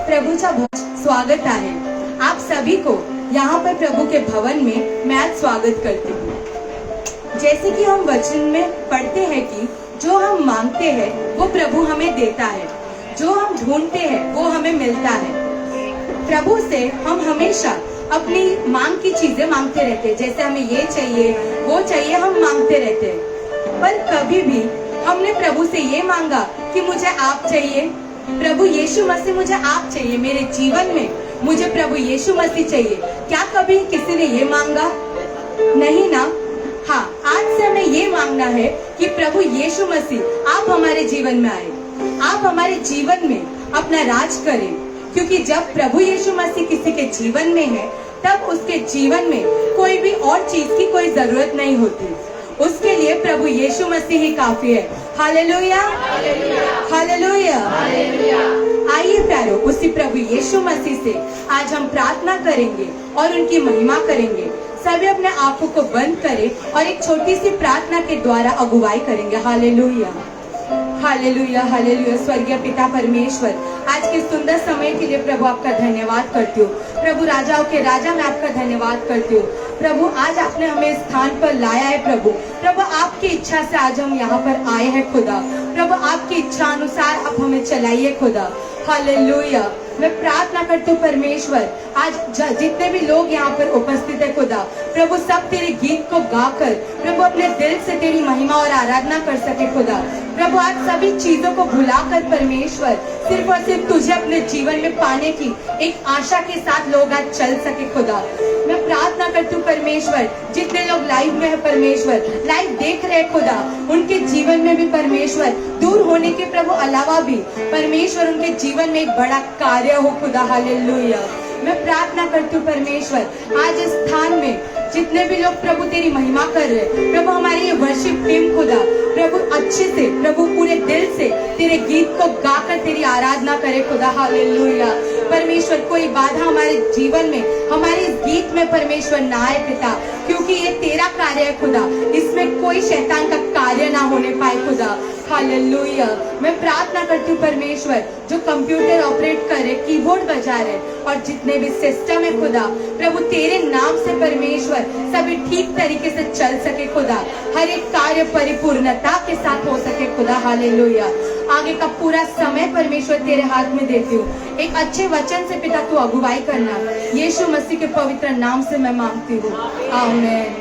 प्रभूचा स्वागत आहे। आप सभी को यहाँ पर प्रभु के भवन में मैं आज स्वागत करती हूँ। जैसे कि हम वचन में पढ़ते हैं कि जो हम मांगते हैं वो प्रभु हमें देता है, जो हम ढूंढते हैं वो हमें मिलता है। प्रभु से हम हमेशा अपनी मांग की चीजें मांगते रहते हैं, जैसे हमें ये चाहिए वो चाहिए, हम मांगते रहते हैं। पर कभी भी हमने प्रभु से ये मांगा कि मुझे आप चाहिए, प्रभु यीशु मसीह मुझे आप चाहिए मेरे जीवन में, मुझे प्रभु यीशु मसीह चाहिए। क्या कभी किसी ने ये मांगा? नहीं ना। हाँ, आज से हमें ये मांगना है कि प्रभु यीशु मसीह आप हमारे जीवन में आए, आप हमारे जीवन में अपना राज करें, क्योंकि जब प्रभु यीशु मसीह किसी के जीवन में है तब उसके जीवन में कोई भी और चीज की कोई जरूरत नहीं होती। उसके लिए प्रभु यीशु मसीह ही काफी है। Hallelujah, hallelujah. आइए प्यारो, उसी प्रभु यीशु मसीह से आज हम प्रार्थना करेंगे और उनकी महिमा करेंगे। सभी अपने आंखों को बंद करें और एक छोटी सी प्रार्थना के द्वारा अगुवाई करेंगे। Hallelujah, hallelujah, hallelujah. स्वर्गीय पिता परमेश्वर, आज के सुंदर समय के लिए प्रभु आपका धन्यवाद करती हूँ। प्रभु राजाओं के राजा, मैं आपका धन्यवाद करती हूँ। प्रभु आज आपने हमें इस स्थान पर लाया है। प्रभु आपकी इच्छा से आज हम यहाँ पर आए हैं खुदा। प्रभु आपकी इच्छा अनुसार आप हमें चलाइए खुदा। हालेलुया। मैं प्रार्थना करती हूँ परमेश्वर, आज जितने भी लोग यहाँ पर उपस्थित है खुदा, प्रभु सब तेरे गीत को गाकर प्रभु अपने दिल से तेरी महिमा और आराधना कर सके खुदा। प्रभु आज सभी चीजों को भुलाकर परमेश्वर सिर्फ और सिर्फ तुझे अपने जीवन में पाने की एक आशा के साथ लोग आज चल सके खुदा। मैं प्रार्थना करती हूँ परमेश्वर, जितने लोग लाइव में है परमेश्वर, लाइव देख रहे खुदा, उनके जीवन में भी परमेश्वर दूर होने के प्रभु अलावा भी परमेश्वर उनके जीवन में एक बड़ा कार्य हो खुदा। हालेलुया। मैं प्रार्थना करती हूँ परमेश्वर, आज इस स्थान में जितने भी लोग प्रभु तेरी महिमा कर रहे हैं, प्रभु हमारी ये वर्शिप टीम खुदा, प्रभु अच्छे से प्रभु पूरे दिल से तेरे गीत को गाकर तेरी आराधना करे खुदा। हालेलुया। परमेश्वर कोई बाधा हमारे जीवन में, हमारे इस गीत में परमेश्वर ना आए पिता, क्योंकि ये तेरा कार्य है खुदा, इसमें कोई शैतान का कार्य ना होने पाए खुदा। हालेलुया। मैं प्रार्थना करती हूँ परमेश्वर, जो कंप्यूटर ऑपरेट करे, कीबोर्ड बजा रहे और जितने भी सिस्टम है खुदा, प्रभु तेरे नाम से परमेश्वर सभी ठीक तरीके से चल सके खुदा, हर एक कार्य परिपूर्णता के साथ हो सके खुदा। हालेलुया। आगे का पूरा समय परमेश्वर तेरे हाथ में देती हूँ। एक अच्छे वचन से पिता तू अगुवाई करना, यीशु मसीह के पवित्र नाम से मैं मांगती हूँ, आमीन।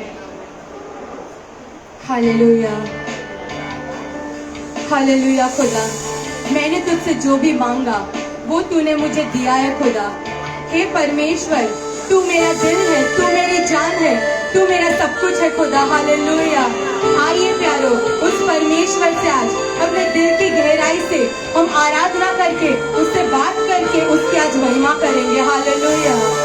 Hallelujah, hallelujah. खुदा, मैंने तुझसे जो भी मांगा वो तूने मुझे दिया है खुदा। हे परमेश्वर, तू मेरा दिल है, तू मेरी जान है, तू मेरा सब कुछ है खुदा। हालेलुया। आइए प्यारो, उस परमेश्वर से आज अपने दिल की गहराई से हम आराधना करके, उससे बात करके उसकी आज महिमा करेंगे। हालेलुया।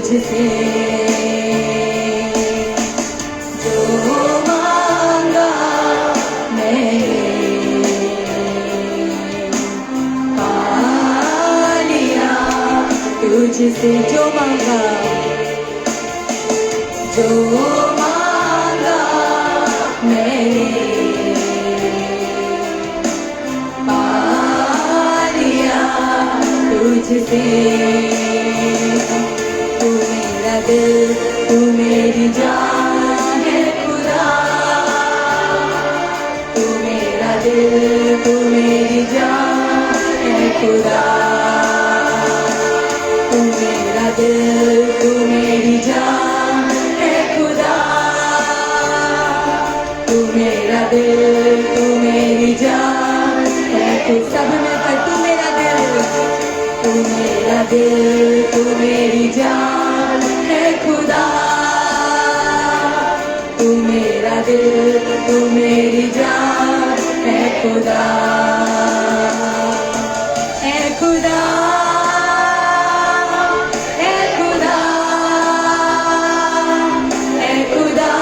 तुझसे जो मांगा मैंने पा लिया, तुझसे जो मांगा, जो मांगा मैंने पा लिया तुझसे। दिल तू मेरी जान है खुदा, तू मेरा दिल, तू मेरी जान है खुदा, तू मेरा दिल, तू मेरी जान है खुदा, तू मेरा दिल, तू मेरी जान है खुदा। सब मिलकर तू मेरा दिल, तू मेरा दिल, तू मेरी जान है खुदा, तू मेरा दिल, तू मेरी जान है खुदा, है खुदा, है खुदा, है खुदा।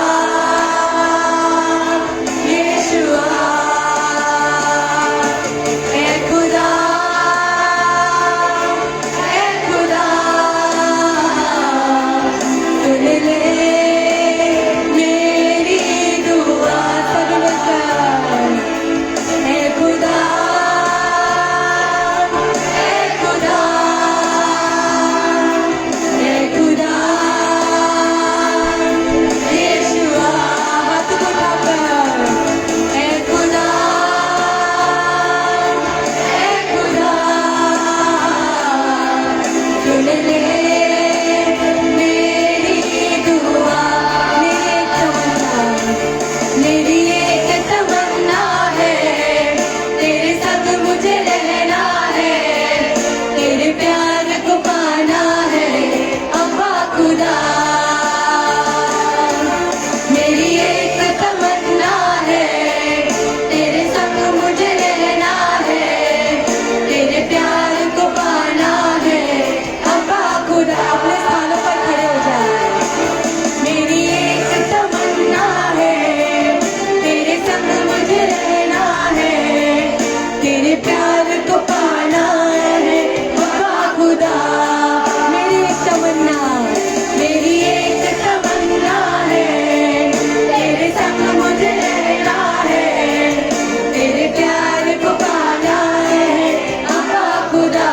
मेरी एक तमन्ना है, तेरे संग मुझे रहना है, तेरे प्यार को पाना है अब्बा खुदा। मेरी एक तमन्ना है, तेरे संग मुझे रहना है, तेरे प्यार को पाना है अब्बा खुदा। अपने स्थानों पर खड़े हो जाए। मेरी एक तमन्ना है, तेरे संग मुझे रहना है, तेरे प्यार को पाना है अब्बा खुदा। मेरी एक तमन्ना, मेरी एक तमन्ना है, तेरे संग मुझे रहना है, तेरे प्यार को पाना है अब्बा खुदा।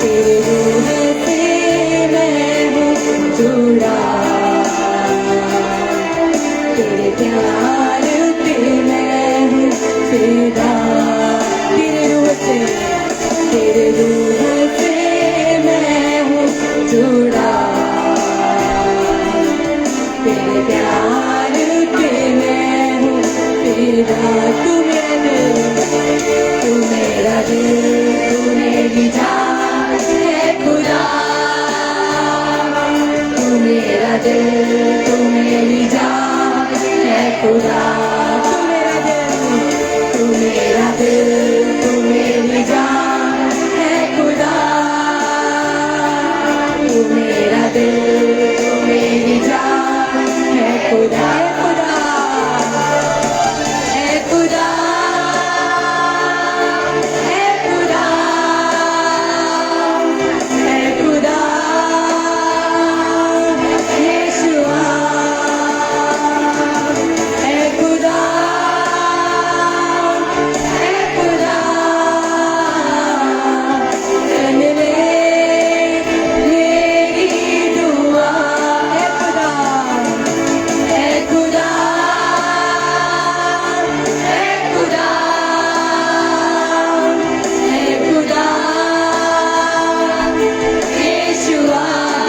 तेरे रूह से मैं हूँ जुड़ा, तेरे प्यार पे मैं हूँ फिदा। तेरे रूह से मैं हूँ जुड़ा, तेरे प्यार पे मैं हूँ फिदा। तू मेरा दिल, तू मेरी जान है खुदा। तू मेरा दिल, तू मेरी जान है खुदा। तू मेरा दिल, तू मेरा दिल, तू मेरी जान है खुदा। तू मेरा दिल, तू मेरी जान है खुदा। है खुदा, है खुदा, है खुदा, यीशुआ। है खुदा, है खुदा, सुन ले मेरी दुआ। है खुदा, है खुदा, है खुदा, है खुदा, यीशुआ।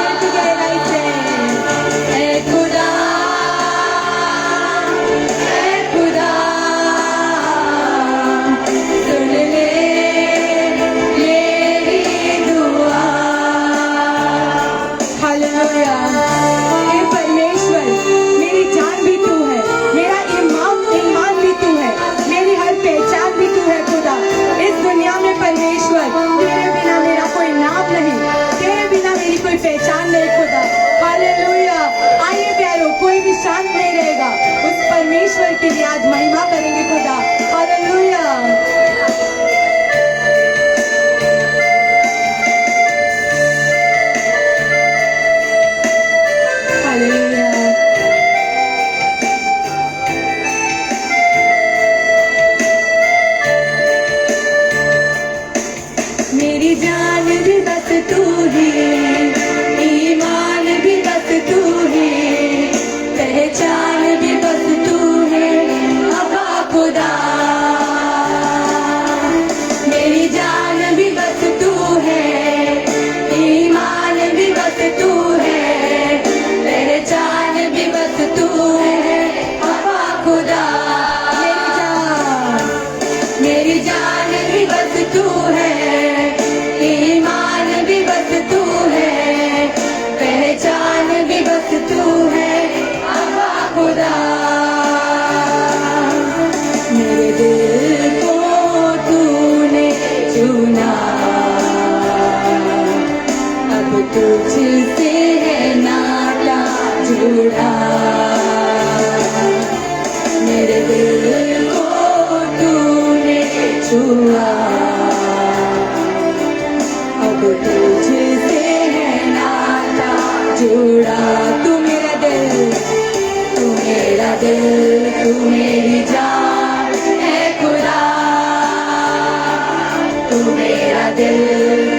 दिल की गहराई से है खुदा, है खुदा, सुन ले मेरी दुआ। हालेलुया। हे परमेश्वर, मेरी जान भी तू है, मेरा ईमान भी तू है, मेरी हर पहचान भी तू है खुदा। इस दुनिया में परमेश्वर, तेरे बिना मेरा कोई नाम नहीं, तेरे बिना मेरी कोई पहचान नहीं खुदा। हालेलुया। आइए प्यारो, कोई भी शांत नहीं रहेगा, उस परमेश्वर की लिए आज महिमा करेंगे खुदा। हालेलुया। हालेलुया। मेरी जान भी बस तू ही, ईमान भी बस तू ही, पहचान भी बस तू है अब्बा खुदा। मेरी जान भी बस तू है, ईमान भी बस तू है, पहचान भी बस तू है अब्बा खुदा। मेरी जान भी बस तू है, ईमान भी बस तू है, पहचान भी बस तू है अब्बा खुदा। मेरे दिल को तूने चुना, अब तुझसे है नाता जुड़ा। मेरे दिल को तूने छुआ, अब तुझसे है नाता जुड़ा। तू मेरा दिल, तू मेरा दिल, तू मेरी जान है खुदा। तू मेरा दिल,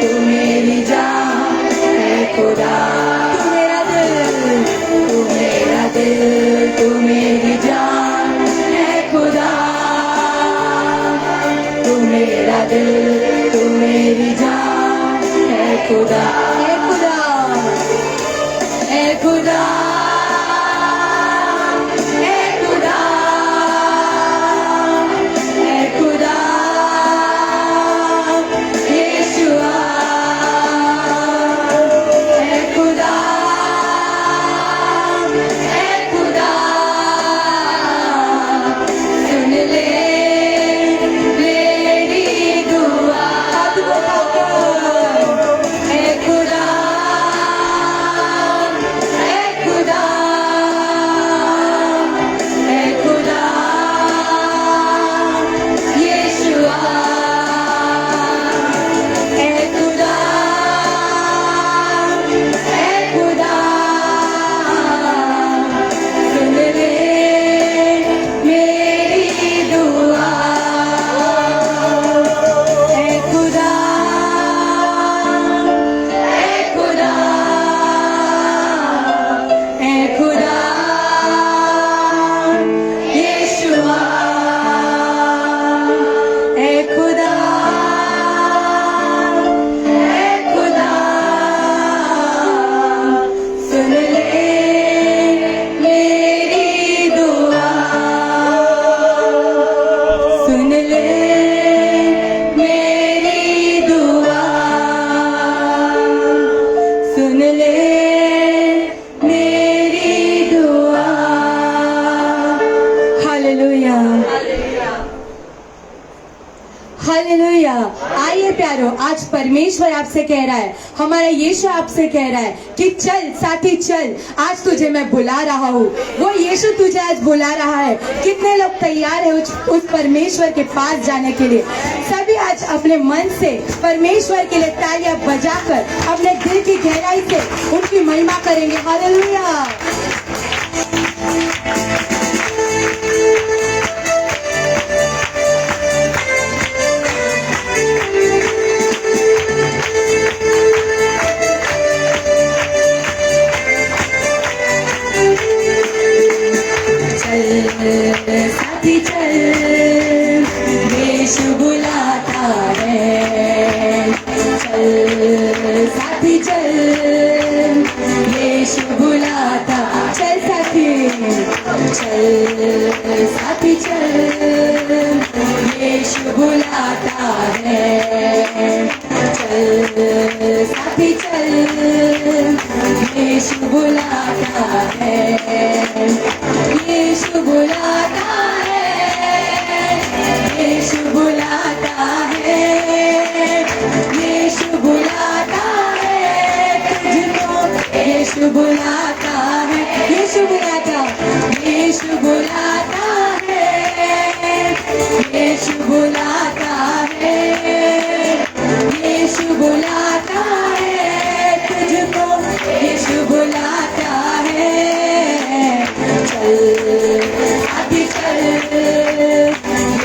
तू मेरी जान है खुदा। तू मेरा दिल, तू मेरा दिल, तू मेरी जान है खुदा। तू मेरा दिल, तू मेरी जान है खुदा। है खुदा, है खुदा, प्यारो, आज परमेश्वर आपसे कह रहा है, हमारा यीशु आपसे कह रहा है कि चल साथी चल, आज तुझे मैं बुला रहा हूँ। वो यीशु तुझे आज बुला रहा है। कितने लोग तैयार है उस परमेश्वर के पास जाने के लिए? सभी आज अपने मन से परमेश्वर के लिए तालियां बजाकर अपने दिल की गहराई से उनकी महिमा करेंगे। हालेलुया। साथी चल, यीशु बुलाता है। चल साथी चल, यीशु बुलाता। चल साथी, चल साथी चल, यीशु बुलाता है। चल साथी चल, यीशु बुलाता है। यीशु बुलाता है, यीशु बुलाता है, यीशु बुलाता है तुझको। यीशु बुलाता है, यीशु बुलाता, यीशु बुलाता है, यीशु बुलाता है, यीशु बुलाता है तुझको। यीशु बुलाता है। चल साथी चल,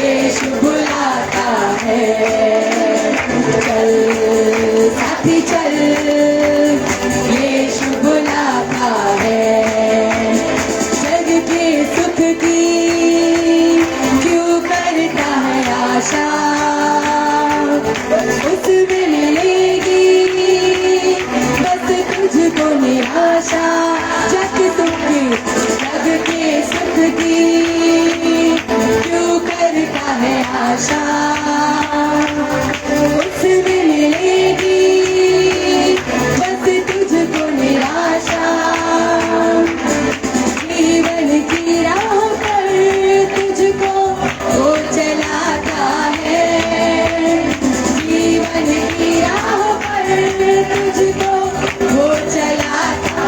यीशु बुलाता है। चल साथी चल, यीशु बुलाता है। जग के सुख की क्यों करता है आशा, उसमें मिलेगी बस तुझको निराशा। जग के सुख की क्यों करता है आशा, उसमें मिलेगी बस तुझको निराशा। जीवन की राह पर तुझको वो चलाता है। जीवन की राह पर तुझको वो चलाता।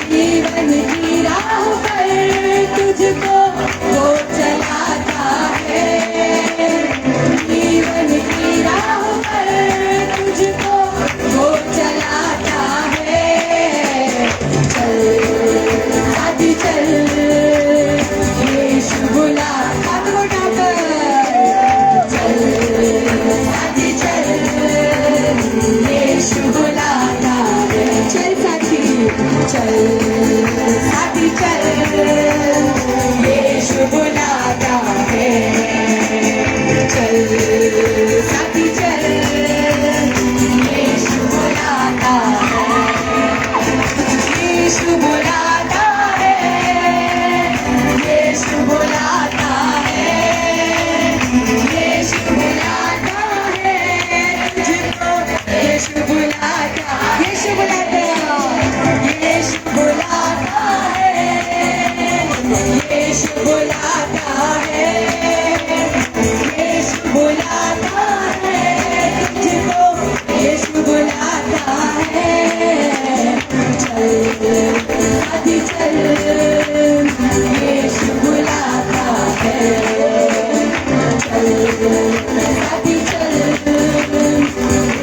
जीवन की राह पर तुझको वो चलाता है। जीवन की राह पर तुझको वो चलाता है। चल साथी चल, यीशु बुलाता है। चल साथी चल, यीशु बुलाता है। चल साथी चल, साथी चल, यीशु बुलाता है। चल साथी चल, यीशु बुलाता है। यीशु बुलाता है, यीशु बुलाता है, यीशु बुलाता है तुझको। यीशु बुलाता, यीशु बुलाता, यीशु बुलाता है, यीशु बुलाता है, यीशु बुलाता है तुझको। यीशु बुलाता है। चल साथी चल, यीशु बुलाता है। चल साथी चल,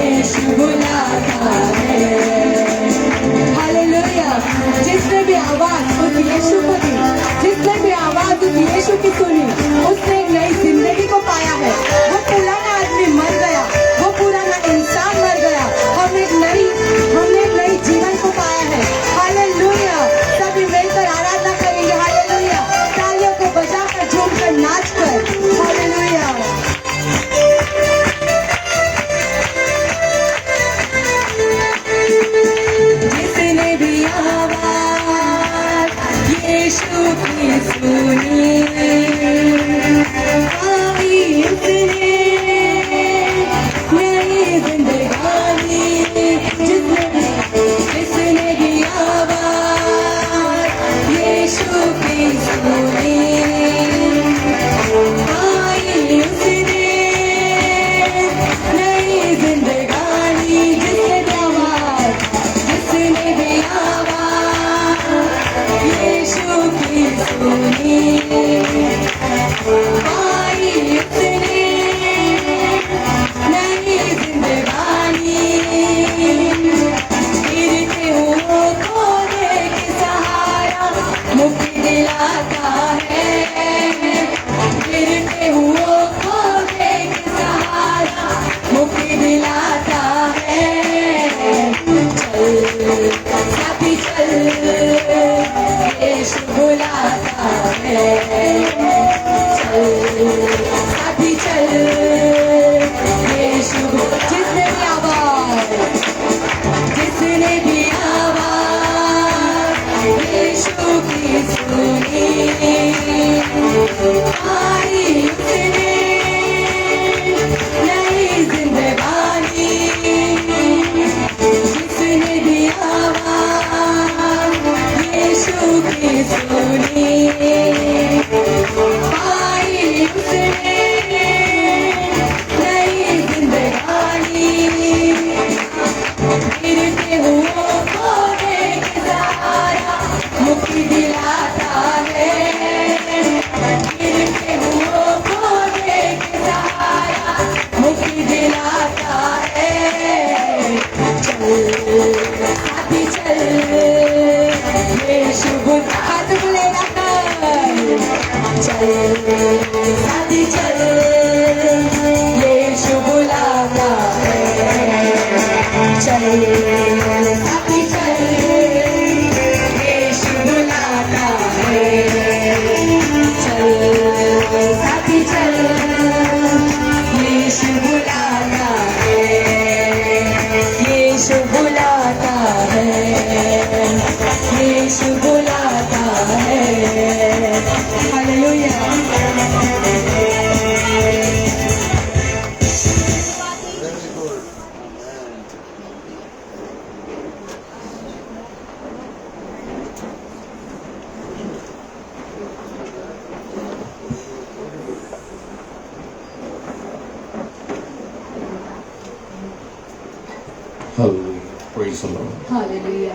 यीशु बुलाता है। हालेलुया। जिसने भी आवाज उस यीशु को दी, जिसने भी आवाज उस यीशु की सुनी, उसने एक नई जिंदगी को पाया है। वो पुराना आदमी मर गया, वो पुराना इंसान मर गया। हमने एक नई जीवन को पाया है। हालेलुया। सभी मिलकर आराधना करेंगे। हालेलुया। तालियों को बजाकर, झूमकर, नाचकर। हालेलुया। जिसने भी आवाज यीशु की सुनी, आई उसने नई जिंदगानी। जिसने भी आवाज यीशु की सुनी, आई उसने सुनी, पाई उसने नई जिंदगानी, गिरते हुओं को देख सहारा मुक्ति दिलाता है, गिरते हुओं को देख सहारा मुक्ति दिलाता है। चल साथी चल, यीशु बुलाता है, चल साथी चल, यीशु जिसने भी आवाज, जिसने भी आवाज यीशु की सुनी, आई उसने नई जिंदगानी, जिसने भी आवाज यीशु की सुनी, आई उसने नई जिंदगानी, गिरते हुओं को देख सहारा मुक्ति दिलाता है, गिरते हुओं को देख सहारा मुक्ति दिलाता है। चल साथी चल, यीशु हाथ बुलेगा कर, चल साथी चल, यीशु बुलाता है, चल साथी चल, यीशु बुलाता है, चल साथी चल, यीशु बुलाता है, यीशु बुलाता है, यीशु बुलाता है। Hallelujah. Praise the Lord. Hallelujah.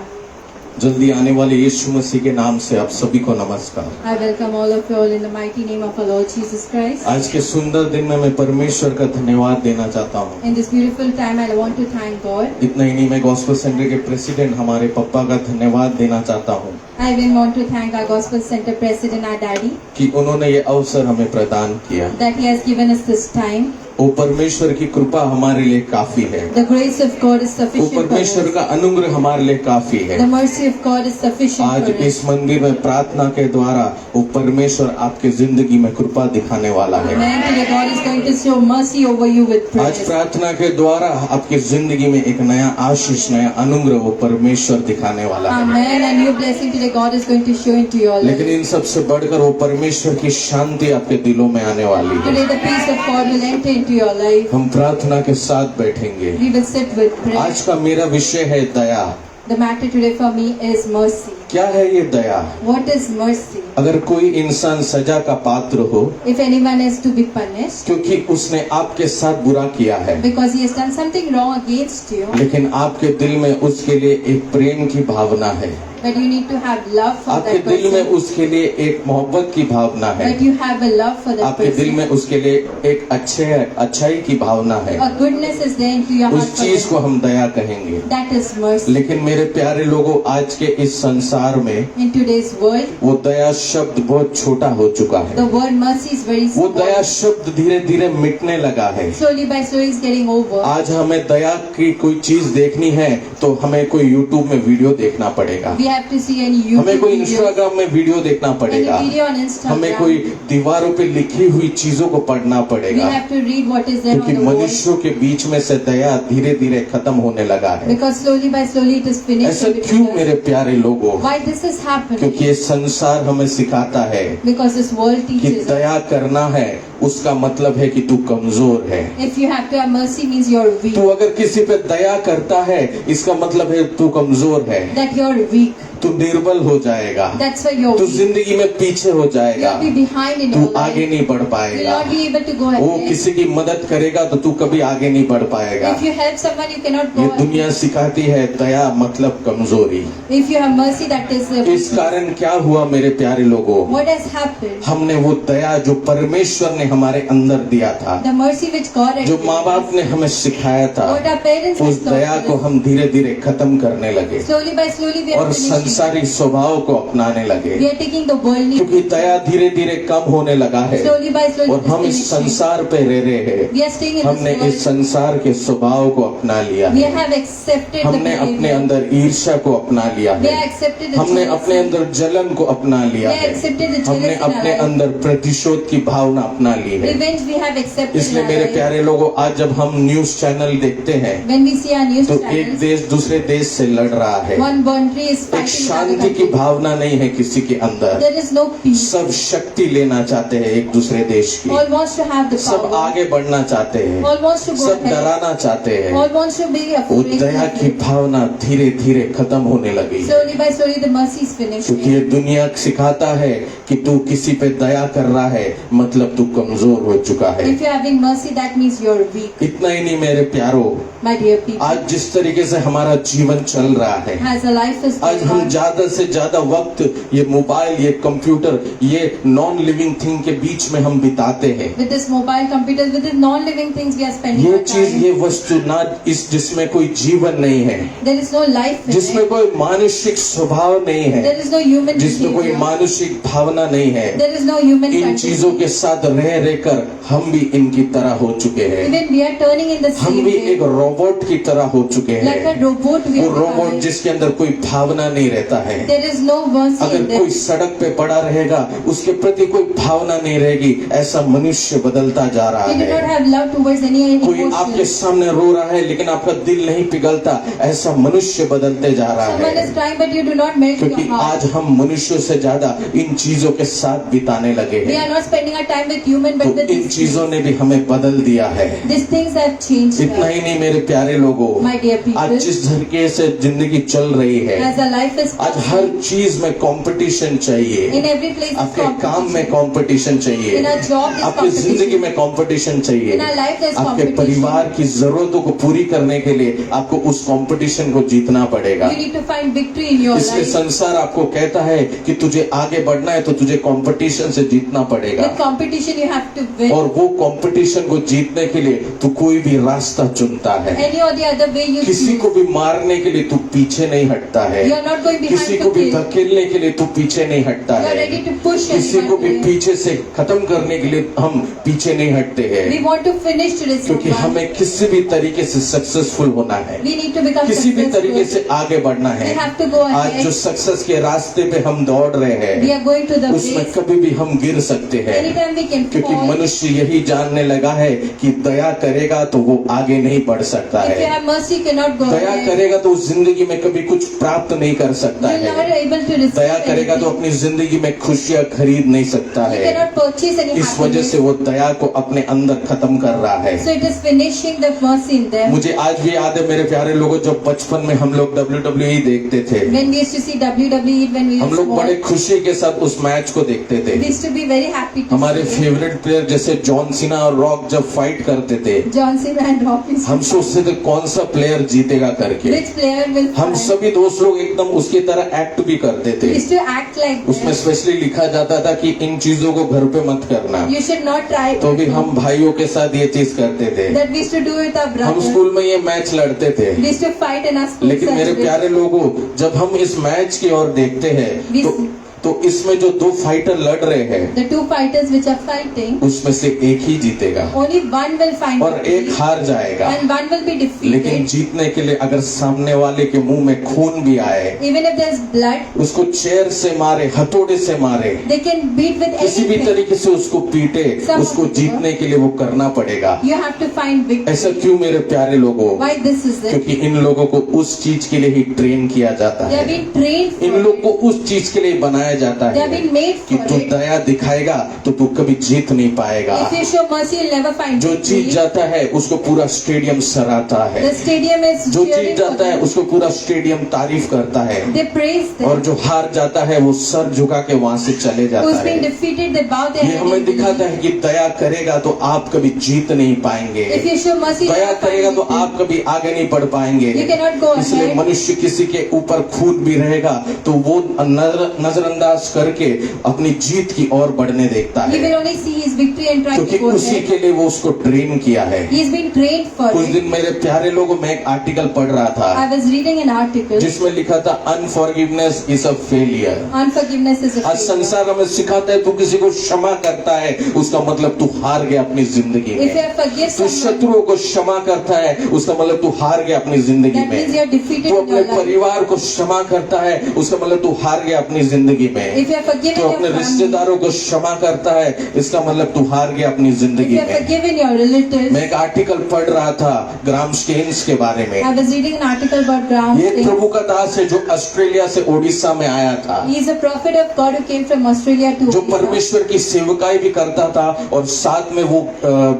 जल्दी आने वाले यीशु मसीह के नाम से आप सभी को नमस्कार। I welcome all of you all in the mighty name of our Lord Jesus Christ. आज के सुंदर दिन में मैं परमेश्वर का धन्यवाद देना चाहता हूँ। In this beautiful time, I want to thank God. इतना ही नहीं, मैं गॉस्पेल सेंटर के प्रेसिडेंट हमारे पापा का धन्यवाद देना चाहता हूँ I even want to thank our Gospel Center President, our Daddy, कि उन्होंने ये अवसर हमें प्रदान किया। that He has given us this time. वो परमेश्वर की कृपा हमारे लिए काफी है, The grace of God is वो sufficient for परमेश्वर us. का अनुग्रह हमारे लिए काफी है। The mercy of God is sufficient आज for us. इस मंदिर में प्रार्थना के द्वारा वो परमेश्वर आपके जिंदगी में कृपा दिखाने वाला है। Amen. Today God is going to show mercy over you with आज praise. प्रार्थना के द्वारा आपकी जिंदगी में एक नया आशीष, नया अनुग्रह वो परमेश्वर दिखाने वाला है। Amen. A new blessing today God is going to show into your लेकिन life. इन सबसे बढ़कर वो परमेश्वर की शांति आपके दिलों में आने वाली है। Today the peace of God will enter into your life. हम प्रार्थना के साथ बैठेंगे। We will sit with prayer. आज का मेरा विषय है दया। The matter today for me is mercy. क्या है ये दया? What is mercy? अगर कोई इंसान सजा का पात्र हो If anyone is to be punished क्योंकि उसने आपके साथ बुरा किया है, because he has done something wrong against you, लेकिन आपके दिल में उसके लिए एक प्रेम की भावना है, but you need to have love for आपके that दिल में person, उसके लिए एक मोहब्बत की भावना है, but you have a love for that आपके दिल में person, उसके लिए एक अच्छाई की भावना है, a goodness is there into your heart उस for चीज them. को हम दया कहेंगे। That is mercy. लेकिन मेरे प्यारे लोगों, आज के इस संसार में In today's world, वो दया शब्द बहुत छोटा हो चुका है। the word mercy is very वो दया small. शब्द धीरे धीरे मिटने लगा है। Slowly by slowly is getting over. आज हमें दया की कोई चीज देखनी है तो हमें कोई यूट्यूब में वीडियो देखना पड़ेगा, We have to see any हमें YouTube कोई video, इंस्टाग्राम में वीडियो देखना any पड़ेगा, video on हमें कोई Instagram. दीवारों पे लिखी हुई चीजों को पढ़ना We पड़ेगा, have to read what is there क्योंकि on the wall. मनुष्यों के बीच में से दया धीरे धीरे खत्म होने लगा है। Because slowly by slowly it is finished. ऐसा in क्यों between us. मेरे प्यारे लोगों? Why this is happening? क्योंकि ये संसार हमें सिखाता है Because this world कि teaches us दया करना है उसका मतलब है कि तू कमजोर है। If you have to have mercy means you're weak. तू अगर किसी पे दया करता है इसका मतलब है तू कमजोर है, That you're weak. तू निर्बल हो जाएगा, That's why you're तू weak. जिंदगी में पीछे हो जाएगा, You'll be behind in तू your life. आगे नहीं बढ़ You'll पाएगा। not be able to go वो ahead. किसी की मदद करेगा तो तू कभी आगे नहीं बढ़ पाएगा। If you help someone, you cannot ये go ahead. दुनिया सिखाती है दया मतलब कमजोरी। If you have mercy, that is इस कारण क्या हुआ मेरे प्यारे लोगों, what has happened. हमने वो दया जो परमेश्वर ने हमारे अंदर दिया था, The mercy which God has जो given माँ बाप us, ने हमें सिखाया था, what our parents उस have taught दया को us. हम धीरे धीरे खत्म करने लगे Slowly by slowly we are और finishing. संसारी स्वभाव को अपनाने लगे, We are taking the worldly. क्योंकि दया धीरे धीरे कम होने लगा है Slowly by slowly और it is हम इस finishing. संसार पे रह रहे हैं। We are staying in हमने this इस world. संसार के स्वभाव को अपना लिया We है, have accepted the हमने अपने behavior. अंदर ईर्ष्या को अपना लिया We है, have accepted the हमने jealousy. अपने अंदर जलन को अपना लिया We have है, accepted the हमने jealousy in our अपने life. अंदर प्रतिशोध की भावना अपना ली है। Revenge we have accepted in इसलिए our मेरे life. प्यारे लोगों, आज जब हम न्यूज चैनल देखते हैं When we see our news तो एक channels, देश दूसरे देश से लड़ रहा है, one country is एक fighting with शांति other की country. भावना नहीं है किसी के अंदर, There is no peace. सब शक्ति लेना चाहते हैं एक दूसरे देश की, All wants to have the सब power. आगे बढ़ना चाहते हैं, All wants to go सब ahead. डराना चाहते हैं। All wants to be वो afraid. दया की भावना धीरे धीरे खत्म होने लगी है, Slowly by slowly the mercy is क्योंकि finishing. ये दुनिया सिखाता है कि तू किसी पे दया कर रहा है मतलब तू कमजोर हो चुका है। If you are having mercy, that means you're weak. इतना ही नहीं मेरे प्यारो, My dear people, आज जिस तरीके से हमारा जीवन चल रहा है, as a life is आज going हम on, ज्यादा से ज्यादा वक्त ये मोबाइल, ये कंप्यूटर, ये नॉन लिविंग थिंग के बीच में हम बिताते हैं। with this mobile computers, with the non-living things we are spending ये our चीज, time. ये वस्तु ना इस जिसमें कोई जीवन नहीं है, There is no life in जिसमें it. कोई मानसिक स्वभाव नहीं है, There is no human जिसमें कोई behavior. मानसिक भावना नहीं है, There is no human इन चीजों condition. के साथ रह रहकर हम भी इनकी तरह हो चुके हैं। Even we are turning in the हम same भी way. एक रोबोट की तरह हो चुके Like a हैं। robot we वो are रोबोट becoming. जिसके अंदर कोई भावना नहीं रहता है। There is no mercy अगर in कोई them. सड़क पे पड़ा रहेगा उसके प्रति कोई भावना नहीं रहेगी, ऐसा मनुष्य बदलता जा रहा We do not है। have love towards any कोई आपके emotion. सामने रो रहा है लेकिन आपका दिल नहीं पिघलता, ऐसा मनुष्य बदलते जा रहा Someone is है। crying but you do not melt क्योंकि your heart. आज हम मनुष्यों से ज्यादा इन चीजों के साथ बिताने लगे We are हैं, not spending our time with human but तो with इन these चीजों things. ने भी हमें बदल दिया है। These things have changed इतना us. ही नहीं मेरे प्यारे लोगों, My dear आज people, जिस तरीके से जिंदगी चल रही है, as a life is आज हर passing, चीज में कंपटीशन in चाहिए। every place is आपके काम में competition. कंपटीशन चाहिए, In our job is आपकी जिंदगी competition. में कंपटीशन चाहिए, In our life there is आपके competition. परिवार की जरूरतों को पूरी करने के लिए आपको उस कंपटीशन को जीतना पड़ेगा। You need to find victory in your इसलिए life. संसार आपको कहता है कि तुझे आगे बढ़ना है तो तुझे कंपटीशन से जीतना पड़ेगा, With competition you have to win. और वो कंपटीशन को जीतने के लिए तू कोई भी रास्ता चुनता है। Any or the other way you किसी choose. को भी मारने के लिए तू पीछे नहीं हटता है, You are not going behind किसी to को भी kill. धकेलने के लिए तू पीछे नहीं हटता You are है, ready to push किसी को भी anyone. पीछे से खत्म करने के लिए हम पीछे नहीं हटते We हैं, want to finish today क्योंकि someone. हमें किसी भी तरीके से सक्सेसफुल होना है, We need to become किसी भी तरीके successful. से आगे बढ़ना We है। have to go आज जो ahead. सक्सेस के रास्ते पे हम दौड़ रहे We हैं are going to the उसमें place. कभी भी हम गिर सकते हैं, Anytime we can क्योंकि fall. मनुष्य यही जानने लगा है कि दया करेगा तो वो आगे नहीं बढ़ सकता If you है, have mercy, you cannot go Daya ahead. करेगा तो उस जिंदगी में कभी कुछ प्राप्त नहीं कर सकता You are है, not able to receive दया करेगा तो anything. अपनी जिंदगी में खुशियां खरीद नहीं सकता You है। cannot purchase any इस वजह happiness. से वो दया को अपने अंदर खत्म कर रहा है। So it is finishing the mercy in them. मुझे आज भी याद है मेरे प्यारे लोगों, जब बचपन में हम लोग WWE देखते थे, When we used to see WWE, when we हम used to लोग बड़े watch, खुशी के साथ उस मैच को देखते थे। we used to be very happy to हमारे see फेवरेट प्लेयर जैसे जॉन सीना और रॉक जब फाइट करते थे, John Cena and Rock used to हम fight. सोचते थे कौन सा प्लेयर जीतेगा करके। Which player will हम fight? सभी दोस्त लोग एकदम उसकी तरह एक्ट भी करते We थे। used to act like उसमें that. स्पेशली लिखा जाता था कि इन चीजों को घर पे मत करना, You should not try तो भी to हम भाइयों के साथ ये चीज करते थे। that we used to do with our हम brothers. स्कूल में ये मैच लड़ते थे, We used to fight in our school. लेकिन मेरे such a way. प्यारे लोगों, जब हम इस मैच की ओर देखते हैं तो इसमें जो दो फाइटर लड़ रहे हैं The two fighters which are fighting, उसमें से एक ही जीतेगा only one will find और एक victory हार जाएगा। and one will be लेकिन defeated. जीतने के लिए अगर सामने वाले के मुंह में खून भी आए, Even if there is blood, उसको चेयर से मारे, हथौड़े से मारे, they can beat with किसी भी anything. तरीके से उसको पीटे, उसको जीतने के लिए वो करना पड़ेगा। You have to find ऐसा victory. क्यों मेरे प्यारे लोगों? Why this is it? क्योंकि इन लोगों को उस चीज के लिए ही ट्रेन किया जाता They है, have been trained in for लोग it. को उस चीज के लिए बनाया बनाया जाता They have है been made कि for तू it. दया दिखाएगा तो तू कभी जीत नहीं पाएगा। If you show mercy, you'll never find जो जीत victory. जाता है उसको पूरा स्टेडियम सराहता है, The stadium is जो जीत cheering for जाता है them. उसको पूरा स्टेडियम तारीफ करता है, They praise them. और जो हार जाता है वो सर झुका के वहां से चले जाता Who's been है। defeated, they bow their ये head. हमें and दिखाता believe. है कि दया करेगा तो आप कभी जीत नहीं पाएंगे, If you show mercy, you'll Daya never करेगा find तो victory. आप कभी आगे नहीं बढ़ पाएंगे। You cannot go इसलिए ahead. मनुष्य किसी के ऊपर खून भी रहेगा तो वो नजरअंदाज करके अपनी जीत की ओर बढ़ने देखता He है, will only see his victory and try क्योंकि to go उसी ahead. के लिए वो उसको ट्रेन किया है। He has been trained for कुछ it. दिन मेरे प्यारे लोगों में एक आर्टिकल पढ़ रहा था I was reading an article. जिसमें लिखा था unforgiveness is a failure. Unforgiveness is a आज failure. संसार हमें सिखाता है तू किसी को क्षमा करता है उसका मतलब तू हार गया अपनी जिंदगी If you में, have forgive तू someone, शत्रुओं को क्षमा करता है उसका मतलब तू हार गया अपनी जिंदगी that means में, you are defeated तू in अपने your life. परिवार को क्षमा करता है उसका मतलब तू हार गया अपनी जिंदगी में, If you have forgiven तू your अपने family, रिश्तेदारों को क्षमा करता है इसका मतलब तू हार गया अपनी if जिंदगी you have में। forgiven your relatives, मैं एक आर्टिकल पढ़ रहा था ग्राम स्टेन्स के बारे में। I was reading an article about Graham ये एक State. प्रभु का दास है जो ऑस्ट्रेलिया से ओडिशा में आया था, He is a prophet of God who came from Australia to जो Odisha. परमेश्वर की सेवकाई भी करता था और साथ में वो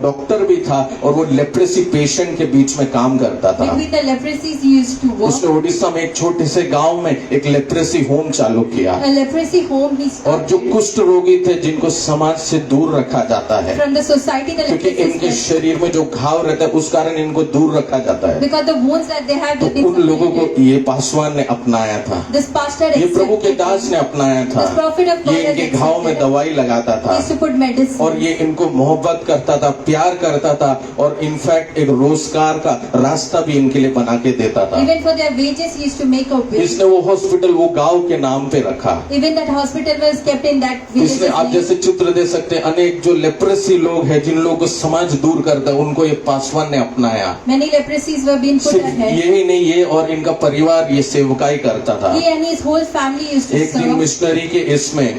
डॉक्टर भी था और वो लेप्रेसी पेशेंट के बीच में काम करता था। Between the leprosies he used to work. उसने ओडिशा में एक छोटे से गांव में एक लेप्रेसी होम चालू किया, A leprosy home he और जो started. कुष्ठ रोगी थे जिनको समाज से दूर रखा जाता है From the society, the क्योंकि leprosies इनके were- शरीर में जो घाव रहता है उस कारण इनको दूर रखा जाता है। because the wounds that they have, तो they've been उन लोगों को separated. ये पासवान ने अपनाया था, This pastor ये प्रभु के accepted दास him. ने अपनाया था। This prophet of God ये has इनके घाव में accepted. दवाई लगाता He था used to put medicine. और ये इनको मोहब्बत करता था, प्यार करता था और इनफैक्ट एक रोजगार का रास्ता भी इनके लिए बना के देता था। Even for their wages, he used to make a way. इसने वो हॉस्पिटल वो गांव के नाम पे रखा। Even that hospital was kept in that village. इसने आप जैसे चित्र दे सकते हैं, अनेक जो लेप्रेसी लोग हैं जिन लोगों को समाज दूर करता है उनको ये पासवान ने अपनाया। Many leprosies were being put सिर्फ ahead. यही नहीं, ये और इनका परिवार ये सेवकाई करता था। He and his whole family used to एक दिन serve. मिशनरी के इसमें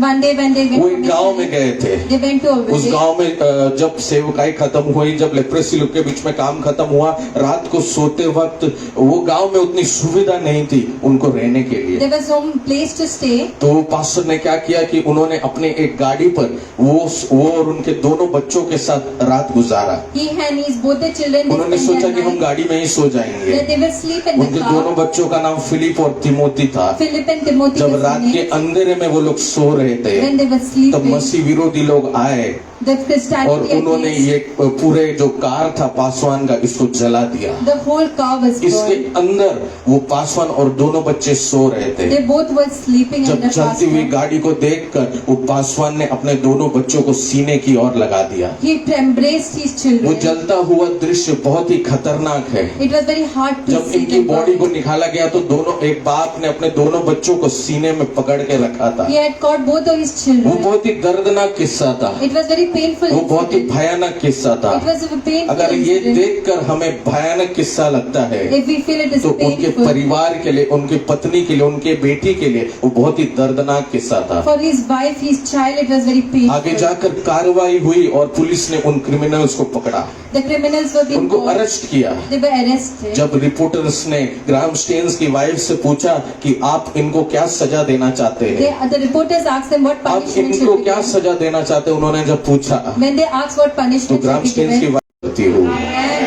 One day when they went वो to एक गांव में missionary, गए थे। they went to a उस village. गांव में जब सेवकाई खत्म हुई, जब लेप्रेसी लोग के बीच में काम खत्म हुआ, रात को सोते वक्त वो गांव में उतनी सुविधा नहीं थी उनको रहने के लिए। There was no place to stay. तो पास्टर ने क्या किया कि उन्होंने अपने एक गाड़ी पर वो और उनके दोनों बच्चों के साथ रात गुजारा। He and his both the children, they उन्होंने spent सोचा their कि हम night. गाड़ी में ही सो जाएंगे। Then they will sleep in उनके the दोनों car. बच्चों का नाम फिलिप और तिमोथी था। Philip and Timothy जब was रात in के it. अंधेरे में वो लोग सो रहे थे When they were तब sleeping, मसीह विरोधी लोग आए the और Christianity उन्होंने against, ये पूरे जो कार था पासवान का इसको जला दिया। the whole car was इसके burned. अंदर वो पासवान और दोनों बच्चे सो रहे थे। They both were sleeping जब under चलती हुई pastor. गाड़ी को देखकर वो पासवान ने अपने दोनों बच्चों को सीने की ओर लगा दिया। He embraced his वो children. जलता हुआ दृश्य बहुत ही खतरनाक है। It was very hard to जब see इनकी them बॉडी burn. को निकाला गया तो दोनों एक बाप ने अपने दोनों बच्चों को सीने में पकड़ के रखा था। He had caught both of his वो children. बहुत ही दर्दनाक किस्सा था, It was very painful. वो बहुत ही incident. भयानक किस्सा था। It was a painful अगर ये incident. देखकर हमें भयानक किस्सा लगता है If we feel it is तो उनके painful, परिवार के लिए, उनके पत्नी के लिए, उनके बेटी के लिए वो बहुत ही दर्दनाक किस्सा था। for his wife, his child, it was very आगे painful. जाकर कार्रवाई हुई और पुलिस ने उन क्रिमिनल्स को पकड़ा, The criminals were being उनको caught. अरेस्ट किया। They were arrested. जब रिपोर्टर्स ने ग्राहम स्टेन्स की वाइफ से पूछा कि आप इनको क्या सजा देना चाहते हैं, The reporters asked them what आप punishment इनको should be क्या given. सजा देना चाहते हैं, उन्होंने जब पूछा When they asked what तो punishment Graham should be Staines की given, वाइफ कहती हूँ,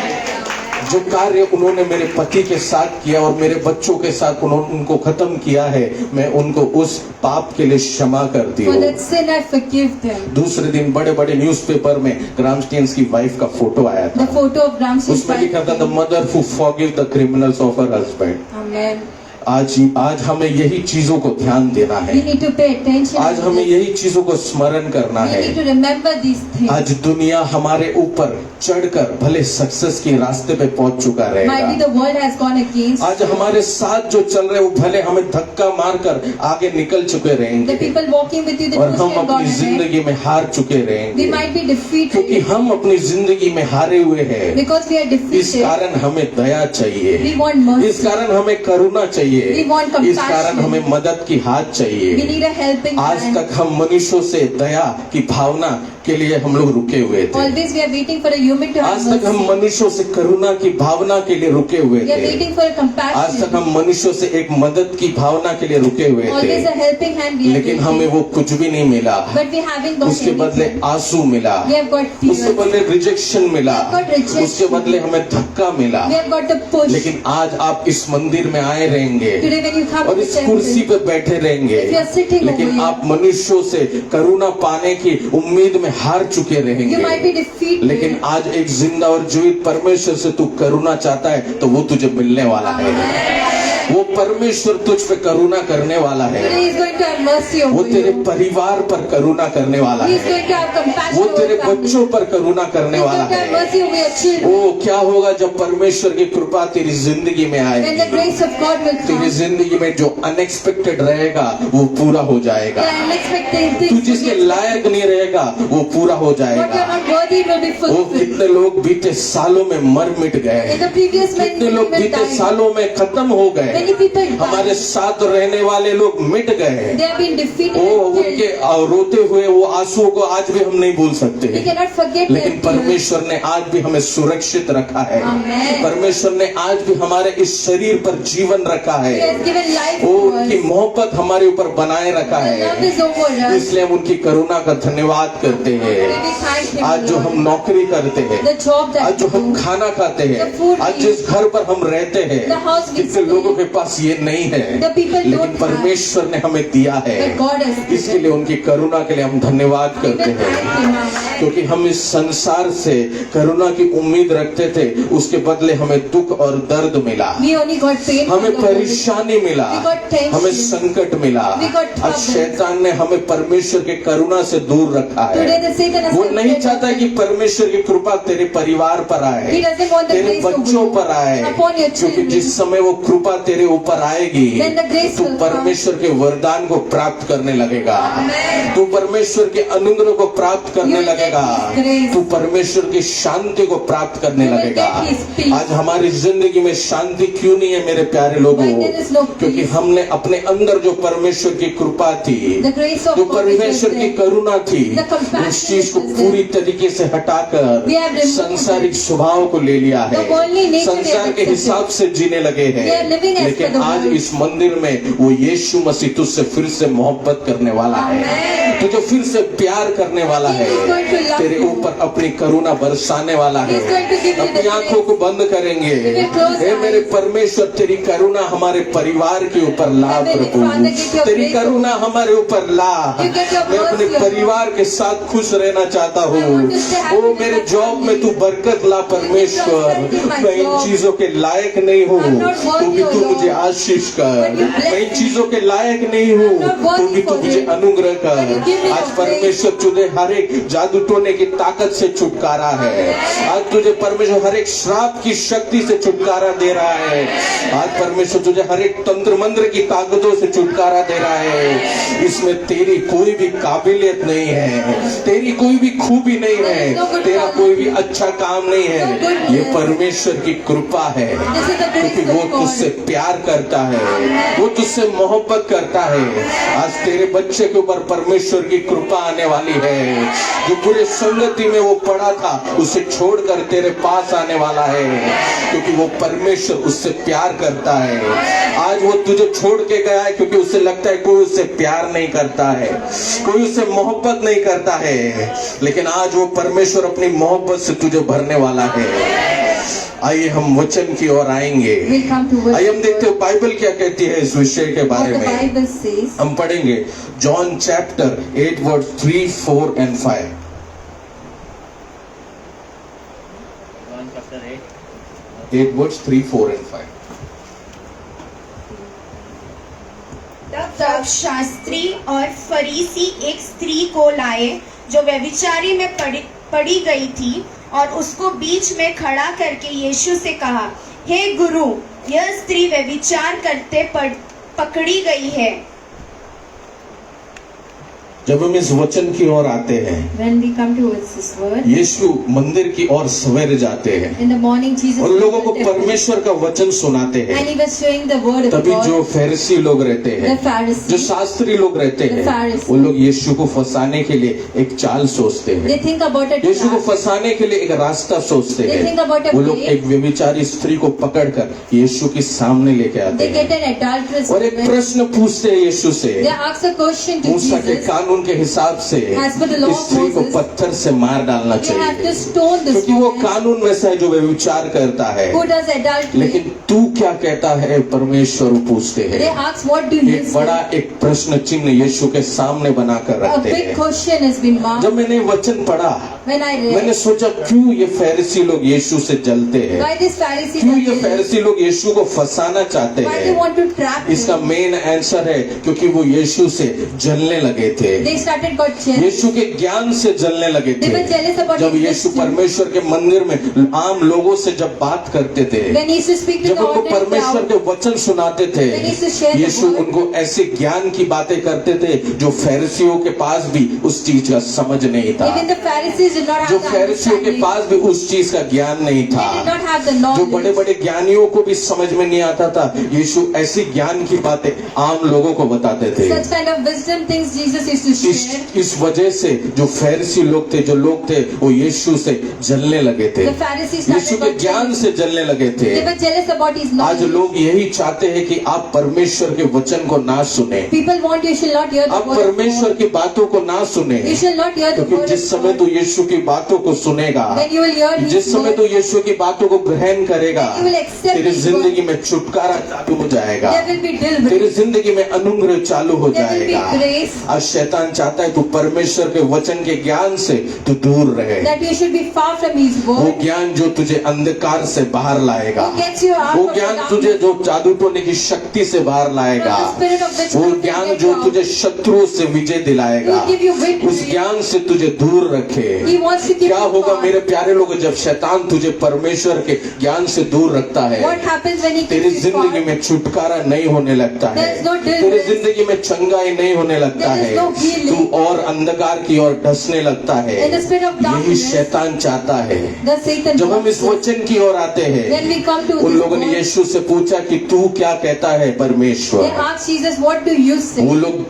जो कार्य उन्होंने मेरे पति के साथ किया और मेरे बच्चों के साथ उन्होंने उनको खत्म किया है, मैं उनको उस पाप के लिए क्षमा करती for हूँ। that sin I forgive them. दूसरे दिन बड़े बड़े न्यूज़पेपर में ग्राहम स्टेन्स की वाइफ का फोटो आया The था। photo of Ramsey's उसमें wife. लिखा था the mother who forgive the criminals of her husband. Amen. आज हमें यही चीजों को ध्यान देना है। We need to pay attention. आज to हमें this. यही चीजों को स्मरण करना We need to है। remember these things. आज दुनिया हमारे ऊपर चढ़कर भले सक्सेस के रास्ते पे पहुंच चुका Might be रहेगा। the world has gone against. आज हमारे साथ जो चल रहे हैं वो भले हमें धक्का मारकर आगे निकल चुके The रहेंगे people walking with you, the और हम Christian God अपनी ahead. जिंदगी में हार चुके We रहेंगे, might be defeated क्योंकि हम अपनी जिंदगी में हारे हुए हैं। because we are इस defeated. कारण हमें दया चाहिए, We want mercy. इस कारण हमें करुणा चाहिए, We want इस कारण compassion. हमें मदद की हाथ We चाहिए। need a helping आज hand. तक हम मनुष्यों से दया की भावना के लिए हम लोग रुके हुए थे। Always we are waiting for a human to have आज तक हम mercy. मनुष्यों से करुणा की भावना के लिए रुके हुए We are थे। waiting for a आज compassion. तक हम मनुष्यों से एक मदद की भावना के लिए रुके हुए Always a थे, helping hand we are लेकिन हमें waiting. वो कुछ भी नहीं मिला। But we haven't got उसके बदले anything. आंसू मिला, We have got उसके tears. बदले रिजेक्शन मिला, We have got rejection. उसके बदले हमें धक्का मिला। We have got the push. लेकिन आज आप इस मंदिर में आए रहेंगे Today when you come और to इस the कुर्सी temple, पर बैठे रहेंगे, If you are sitting लेकिन over here, आप मनुष्यों से करुणा पाने की उम्मीद में हार चुके you might be रहेंगे। defeated. लेकिन आज एक जिंदा और जीवित परमेश्वर से तू करुणा चाहता है तो वो तुझे मिलने वाला है। वो परमेश्वर तुझ पे करुणा करने वाला है। Today he is going to have mercy वो over तेरे you. परिवार पर करुणा करने वाला He is है। going to have compassion वो over तेरे your family. बच्चों पर करुणा He करने is वाला going to have है। mercy over your children. ओ क्या होगा जब परमेश्वर की कृपा तेरी जिंदगी में When the आएगी, grace of God will तेरी come, जिंदगी में जो अनएक्सपेक्टेड रहेगा वो पूरा हो the जाएगा। unexpected तू things, जिसके लायक नहीं रहेगा वो पूरा हो what you are जाएगा। not worthy will be वो fulfilled. कितने लोग बीते सालों में मर मिट In गए, the previous many कितने लोग people बीते died. सालों में खत्म हो गए, Many people died. हमारे साथ रहने वाले लोग मिट गए। They have been defeated O and उनके killed. रोते हुए वो आंसुओं को आज भी हम नहीं भूल We सकते, cannot forget लेकिन their tears. परमेश्वर ने आज भी हमें सुरक्षित रखा है। Amen. परमेश्वर ने आज भी हमारे इस शरीर पर जीवन रखा He है। has given life वो to उनकी us. मोहब्बत हमारे ऊपर बनाए रखा The love है, is over us. इसलिए हम उनकी करुणा का धन्यवाद करते We हैं। thank him, आज जो Lord. हम नौकरी करते हैं, The job that आज जो we हम do, खाना खाते हैं, The food आज we जिस घर पर हम रहते हैं, The house we कितने stay. लोगों के पास ये नहीं है, The people लेकिन don't have. परमेश्वर ने हमें दिया है। But God has given. इसके लिए उनकी करुणा के लिए हम धन्यवाद We करते will thank हैं, him. Amen. क्योंकि हम इस संसार से करुणा की उम्मीद रखते थे, उसके बदले हमें दुख और दर्द मिला, We only got pain. from हमें the world. परेशानी मिला, We got tension. हमें संकट मिला। We got आज trouble. शैतान ने हमें परमेश्वर के करुणा से दूर रखा Today है। the Satan has वो kept नहीं us. चाहता कि परमेश्वर की कृपा तेरे परिवार पर आए, He doesn't want the तेरे grace over बच्चों you, पर आए, upon your क्योंकि children. जिस समय वो कृपा तेरे ऊपर आएगी, Then the grace तू will come. परमेश्वर के वरदान को प्राप्त करने लगेगा, Amen. तू परमेश्वर के अनुग्रह को प्राप्त करने You will लगेगा, get His grace. तू परमेश्वर की शांति को प्राप्त करने You will लगेगा। get His peace. आज हमारी जिंदगी में शांति क्यों नहीं है मेरे प्यारे लोगों? Why there is no peace? क्योंकि हमने अपने अंदर जो परमेश्वर की कृपा थी, The grace of जो God is परमेश्वर की there. करुणा थी, The compassion उस चीज को is there. पूरी तरीके से हटाकर We have removed सांसारिक स्वभाव को ले लिया है, The worldly nature we have संसार के accepted. हिसाब से जीने लगे We are living हैं। as लेकिन per the आज world. इस मंदिर में वो यीशु मसीह तुझसे फिर से मोहब्बत करने वाला है, Amen. तुझे फिर से प्यार करने वाला He है, is going to love तेरे you. ऊपर अपनी करुणा बरसाने वाला He है। is going to give you अपनी the आंखों को बंद करेंगे, We will close hey our मेरे eyes. परमेश्वर तेरी करुणा हमारे परिवार के ऊपर ला Heavenly Prabhu, Father, get your तेरी grace. करुणा हमारे ऊपर ला। You get your मैं अपने mercy, परिवार के साथ खुश रहना चाहता हूँ। I want to stay happy ओ with मेरे my जॉब में family. तू बरकत ला परमेश्वर, You give my मैं इन job. चीजों के लायक नहीं हूँ, I'm not worthy, तू भी O तू Lord. मुझे आशीष कर। But you bless मैं इन me. चीजों के लायक नहीं हूँ, I'm not worthy तू भी तू for मुझे it. अनुग्रह But you give कर। me आज your परमेश्वर तुझे हर एक जादू टोने की ताकत से छुटकारा है, आज तुझे परमेश्वर हर एक श्राप की शक्ति से छुटकारा दे रहा है, आज परमेश्वर तुझे हर एक तंत्र मंत्र की ताकतों से छुटकारा दे रहा है। इसमें तेरी कोई भी काबिलियत नहीं है, तेरी कोई भी खूबी नहीं है, तेरा कोई भी अच्छा काम नहीं है, ये परमेश्वर की कृपा है, क्योंकि वो तुझसे प्यार करता है, वो तुझसे मोहब्बत करता है। आज तेरे बच्चे के ऊपर परमेश्वर की कृपा आने वाली है, जो बुरे संगति में वो पड़ा था उसे छोड़कर तेरे पास आने वाला है, क्योंकि वो परमेश्वर उससे प्यार करता है। आज वो तुझे छोड़ के गया है क्योंकि उसे लगता है कोई उससे प्यार नहीं करता है, कोई उससे मोहब्बत नहीं करता है, लेकिन आज वो परमेश्वर अपनी मोहब्बत से तुझे भरने वाला है। आइए हम वचन की ओर आएंगे। We'll come to verse आइए हम देखते हैं बाइबल क्या कहती है इस विषय के What बारे the में। Bible says. हम पढ़ेंगे John chapter 8 verse 3, 4 and 5। John chapter 8. 8 verse 3, 4 and 5। तब शास्त्री और फरीसी एक स्त्री को लाए जो व्यभिचारी में पड़ी गई थी, और उसको बीच में खड़ा करके यीशु से कहा, हे गुरु, यह स्त्री व्यभिचार करते पकड़ी गई है। जब हम इस वचन की ओर आते हैं, When we come towards this word, यीशु मंदिर की ओर सवेरे जाते हैं in the morning Jesus और लोगों को went to the temple, परमेश्वर का वचन सुनाते and हैं। he was showing the word of तभी जो God. फरीसी लोग रहते The हैं, जो Pharisees, शास्त्री लोग रहते The हैं, Pharisees. वो लोग यीशु को फंसाने के लिए एक चाल सोचते they हैं, think about a यीशु को trap. फंसाने के लिए एक रास्ता सोचते They think about हैं। a वो लोग way. एक व्यभिचारी स्त्री को पकड़कर यीशु के सामने लेके आते They get हैं an adulterous और एक woman. प्रश्न पूछते हैं यीशु से। They ask a question to मूसा के Jesus. कानून के हिसाब से As per the law इस of स्त्री को Moses, पत्थर से मार डालना They have to चाहिए, stone this क्योंकि वो woman कानून वैसा है जो व्यभिचार करता है। who does adultery. लेकिन तू क्या कहता है, परमेश्वर पूछते They हैं। ask, what do you एक बड़ा say? एक प्रश्न चिन्ह यीशु के सामने बनाकर A रखते big हैं। question has been marked. जब मैंने वचन पढ़ा, When I मैंने read, सोचा क्यों ये फरीसी लोग यीशु से जलते हैं, why these Pharisees क्यों are ये jealous? फरीसी लोग यीशु को फंसाना चाहते Why they हैं। want to trap इसका him? मेन आंसर है क्योंकि वो यीशु से जलने लगे थे, They started got jealous. यीशु के ज्ञान से जलने लगे They were थे। jealous about जब his यीशु wisdom. परमेश्वर के मंदिर में आम लोगों से जब बात करते थे, When he used to speak to जब the उनको ordinary परमेश्वर crowd, के वचन सुनाते थे, When he used to share the Yeshu word, उनको ऐसे ज्ञान की बातें करते थे जो फरीसियों के पास भी उस चीज का समझ नहीं था, even the Pharisees did not जो have the फरीसियों के understanding. पास भी उस चीज का ज्ञान नहीं They did था, not have the जो knowledge. बड़े बड़े ज्ञानियों को भी समझ में नहीं आता था, यीशु ऐसी ज्ञान की बातें आम लोगों को बताते थे। Such kind of wisdom things Jesus used to share. इस वजह से जो फरीसी लोग थे, जो लोग थे, वो यीशु से जलने लगे थे, The Pharisees यीशु started के got ज्ञान jealous. से जलने लगे थे। They were jealous about his आज knowledge. लोग यही चाहते हैं कि आप परमेश्वर के वचन को ना सुने, People want you shall not hear the आप word of परमेश्वर God. की बातों को ना सुने, You shall not hear the क्योंकि word जिस of समय God. तू यीशु की बातों को सुनेगा, When you will hear his जिस समय word, तू यीशु की बातों को ग्रहण करेगा, you will accept तेरी his जिंदगी word. में छुटकारा चालू हो जाएगा, There will be deliverance. तेरी जिंदगी में अनुग्रह चालू हो There will be जाएगा। grace. आज शैतान चाहता है तू परमेश्वर के वचन के ज्ञान से तू दूर रहे, That you should be far from his वो word. ज्ञान जो तुझे अंधकार से बाहर लाएगा, Who gets you out वो of the ज्ञान darkness. तुझे जो जादू टोने की शक्ति से बाहर लाएगा, From the spirit of witchcraft वो will ज्ञान get जो you out. तुझे शत्रुओं से विजय दिलाएगा, He will give you victory. उस ज्ञान से तुझे दूर रखे। He wants to keep क्या you होगा far. मेरे प्यारे लोग, जब शैतान तुझे परमेश्वर के ज्ञान से दूर रखता है, What happens when he तेरी keeps you जिंदगी far? में छुटकारा नहीं होने लगता है, There is no तेरी deliverance. जिंदगी में चंगाई नहीं होने लगता There is है, no healing. तू और अंधकार की ओर धंसने लगता है। In the spirit of यही darkness, शैतान चाहता है। the Satan जब हम wants इस us. वचन की ओर आते हैं, When we come to उन this लोगों ने word, यीशु से पूछा कि तू क्या कहता है they परमेश्वर। asked Jesus, what do you say? वो लोग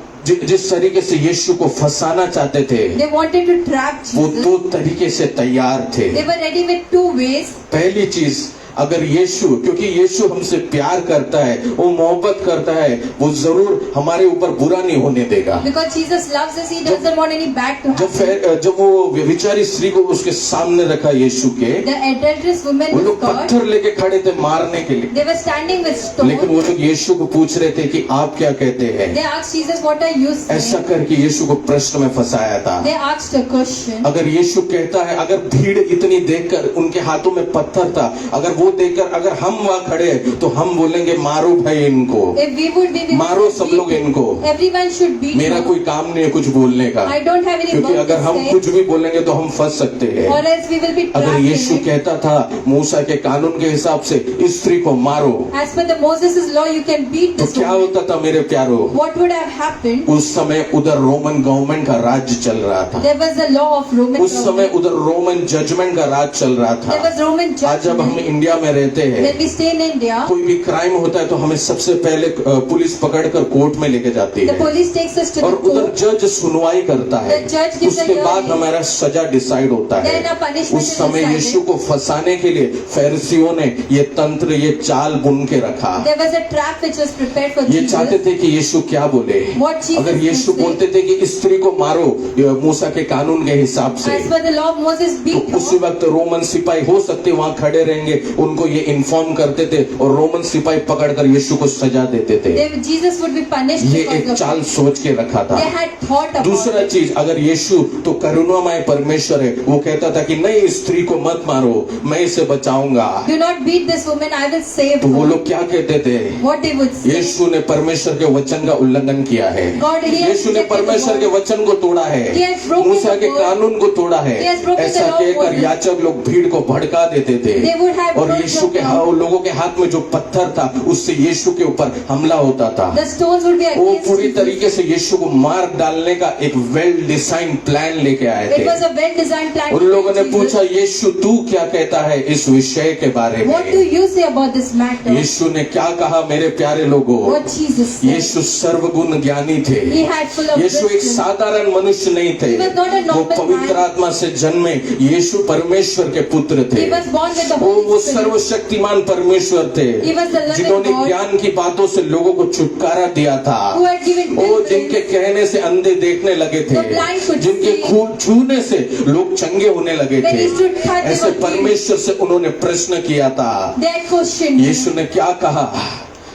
जिस तरीके से यीशु को फंसाना चाहते थे, They wanted to trap वो Jesus. दो तरीके से तैयार थे। They were ready with two ways. पहली चीज, अगर यीशु, क्योंकि यीशु हमसे प्यार करता है, वो मोहब्बत करता है, वो जरूर हमारे ऊपर बुरा नहीं होने देगा। Because Jesus loves us, he doesn't want any bad to happen. जब वो व्यभिचारी स्त्री को उसके सामने रखा यीशु के, The adulterous woman वो was लोग caught. पत्थर लेके खड़े थे मारने के लिए, They were standing with लेकिन stones. वो लोग यीशु को पूछ रहे थे कि आप क्या कहते हैं। They asked Jesus, what are you ऐसा saying? करके यीशु को प्रश्न में फंसाया था। They asked a question. अगर यीशु कहता है, अगर भीड़ इतनी देखकर, उनके हाथों में पत्थर था, अगर वो देखकर अगर हम वहाँ खड़े हैं, तो हम बोलेंगे मारो भाई इनको, If we would be, we मारो would सब beat लोग him. इनको। Everyone should beat मेरा him. कोई काम नहीं है कुछ बोलने का, I don't have any क्योंकि work अगर to हम say. कुछ भी बोलेंगे तो हम फंस सकते हैं। Or else we will be अगर trapped in यीशु it. कहता था मूसा के कानून के हिसाब से इस स्त्री को मारो, As per the Moses' law, you can beat तो this क्या woman. होता था मेरे प्यारो? What would have happened? उस समय उधर रोमन गवर्नमेंट का राज्य चल रहा था, There was a law of Roman उस समय government. उधर रोमन जजमेंट का राज चल रहा There था। was Roman आज जब हम judgment. इंडिया में रहते हैं, When we stay in India, कोई भी क्राइम होता है तो हमें सबसे पहले पुलिस पकड़कर कोर्ट में लेके जाती the है police takes us to और the उधर court. जज सुनवाई करता है, The judge gives a उसके बाद hearing. हमारा सजा डिसाइड होता है। Then a punishment उस is समय decided. यीशु को फंसाने के लिए फरीसियों ने ये तंत्र, ये चाल बुन के रखा। There was a trap which was prepared for ये चाहते Jesus. थे कि यीशु क्या बोले। What Jesus अगर यीशु would say. बोलते थे कि इस स्त्री को मारो ये मूसा के कानून के हिसाब से, As per the law of Moses, तो beat उसी her. वक्त रोमन सिपाही हो सकते वहां खड़े रहेंगे, उनको ये इन्फॉर्म करते थे और रोमन सिपाही पकड़कर यीशु को सजा देते थे। Jesus would be punished ये because एक of चाल it. सोच के रखा था। They had thought about दूसरा it. चीज, अगर यीशु तो करुणामय परमेश्वर है, वो कहता था कि नहीं इस स्त्री को मत मारो, मैं इसे बचाऊंगा। Do not beat this woman, I will save तो वो her. लोग क्या कहते थे? What they would say. यीशु ने परमेश्वर के वचन का उल्लंघन किया है, God, he has यीशु ने rejected परमेश्वर the के word. वचन को तोड़ा है, He has broken Musa the के word. कानून को तोड़ा है। He has broken ऐसा the law of कहकर Moses. याचक लोग भीड़ को भड़का देते थे They would have और और यीशु के लोगों के हाथ में जो पत्थर था उससे यीशु के ऊपर हमला होता था। The stones would be वो against पूरी Jesus. तरीके से यीशु को मार डालने का एक वेल डिजाइन प्लान लेके आए It was थे। a well-designed plan. उन to लोगों ने kill Jesus. पूछा, यीशु तू क्या कहता है इस विषय के बारे What do में? you say about this matter? यीशु ने क्या कहा मेरे प्यारे लोगों? What Jesus said. यीशु सर्वगुण ज्ञानी थे। He had full of यीशु एक wisdom. साधारण मनुष्य नहीं थे। He was not a वो normal पवित्र man. आत्मा से जन्मे यीशु परमेश्वर के पुत्र थे। He was born with the वो Holy Spirit. सर्वशक्तिमान परमेश्वर थे He was the loving जिन्होंने God. ज्ञान की बातों से लोगों को छुटकारा दिया था। Who had given वो deliverance. जिनके कहने से अंधे देखने लगे थे, The blind could जिनके see. खून छूने से लोग चंगे होने लगे When थे। he stood touch, they ऐसे were healed. परमेश्वर से उन्होंने प्रश्न किया था। They had questioned him. यीशु ने क्या कहा?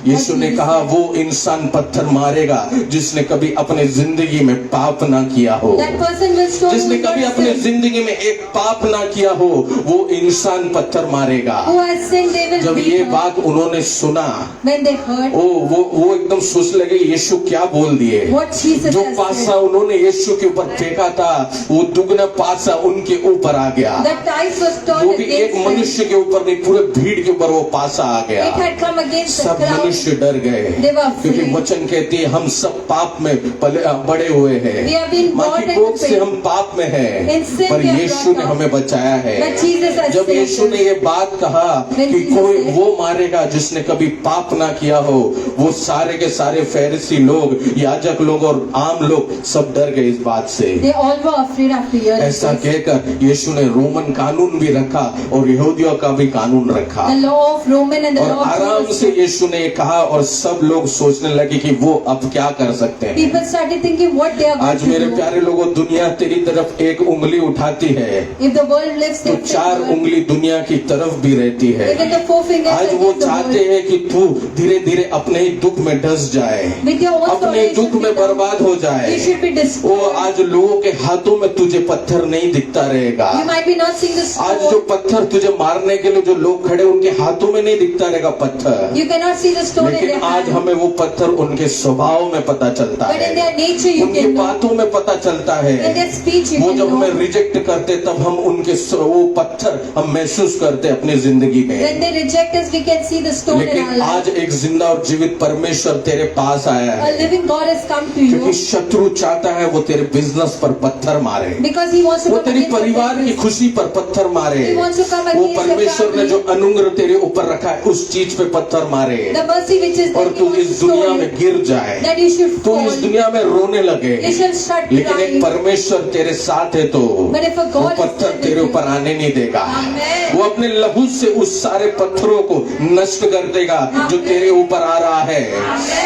यीशु ने कहा वो इंसान पत्थर मारेगा जिसने कभी अपने जिंदगी में पाप ना किया हो। That person will stone जिसने who कभी not अपने sin. जिंदगी में एक पाप ना किया हो वो इंसान पत्थर मारेगा। Who has sinned, they will जब beat ये her. बात उन्होंने सुना When they heard वो एकदम सोच लगे यीशु क्या बोल दिए। what Jesus जो has पासा said. उन्होंने यीशु के ऊपर फेंका था वो दुगना पासा उनके ऊपर आ गया। That dice was वो turned भी एक against them. मनुष्य के ऊपर नहीं पूरे भीड़ के ऊपर वो पासा आ It गया। had come against the सब crowd. मनुष्य डर गए They were क्योंकि afraid. वचन कहती है हम सब पाप में बड़े हुए We have हैं। been माँ born की into कोख से sin. हम पाप में हैं In sin पर we are यीशु ने brought up. हमें बचाया है। But Jesus has जब saved यीशु ने us. ये बात कहा When कि Jesus कोई said- वो मारेगा जिसने कभी पाप ना किया हो, वो सारे के सारे फरीसी लोग, याजक लोग और आम लोग सब डर गए इस बात से। They all were afraid after hearing ऐसा this. कहकर यीशु ने रोमन कानून भी रखा और यहूदियों का भी कानून रखा The law of Roman and the और law of आराम Jews. से यीशु ने कहा और सब लोग सोचने लगे कि वो अब क्या कर सकते हैं। People started thinking what they are आज going मेरे to do. प्यारे लोगों, दुनिया तेरी तरफ एक उंगली उठाती है If the world lifts तो their चार finger, उंगली दुनिया की तरफ भी रहती है। even the four fingers आज वो against the चाहते world. हैं कि तू धीरे धीरे अपने ही दुख में डस जाए, With your own अपने sorrow, you दुख should में be down. बर्बाद हो जाए। You should be वो destroyed. आज लोगों के हाथों में तुझे पत्थर नहीं दिखता रहेगा। You might be not seeing the आज जो stone. पत्थर तुझे मारने के लिए जो लोग खड़े उनके हाथों में नहीं दिखता रहेगा पत्थर, You cannot see the stone in लेकिन their आज hand. हमें वो पत्थर उनके स्वभाव में पता चलता But in है, their nature you उनकी can know. बातों में पता चलता है। In their speech you वो can जब know. हमें रिजेक्ट करते तब हम उनके वो पत्थर हम महसूस करते अपनी जिंदगी When में। they reject us, we can see the stone in our लेकिन life. आज एक जिंदा और जीवित परमेश्वर तेरे पास आया A है living God has come to क्योंकि you शत्रु चाहता है वो तेरे बिजनेस पर पत्थर मारे, because he wants to वो come तेरी against your परिवार की business. खुशी पर पत्थर मारे, He wants to come वो against your परमेश्वर ने family. जो अनुग्रह तेरे ऊपर रखा है उस चीज पे पत्थर मारे The mercy which is और that he तू wants इस to दुनिया show में you, गिर जाए, that you should तू fall. इस दुनिया में रोने लगे। You shall start लेकिन एक crying. परमेश्वर तेरे साथ है तो But if a वो God is पत्थर with तेरे you, ऊपर आने नहीं देगा। Amen. वो अपने लहू से उस सारे पत्थरों को नष्ट कर देगा जो तेरे ऊपर आ रहा है।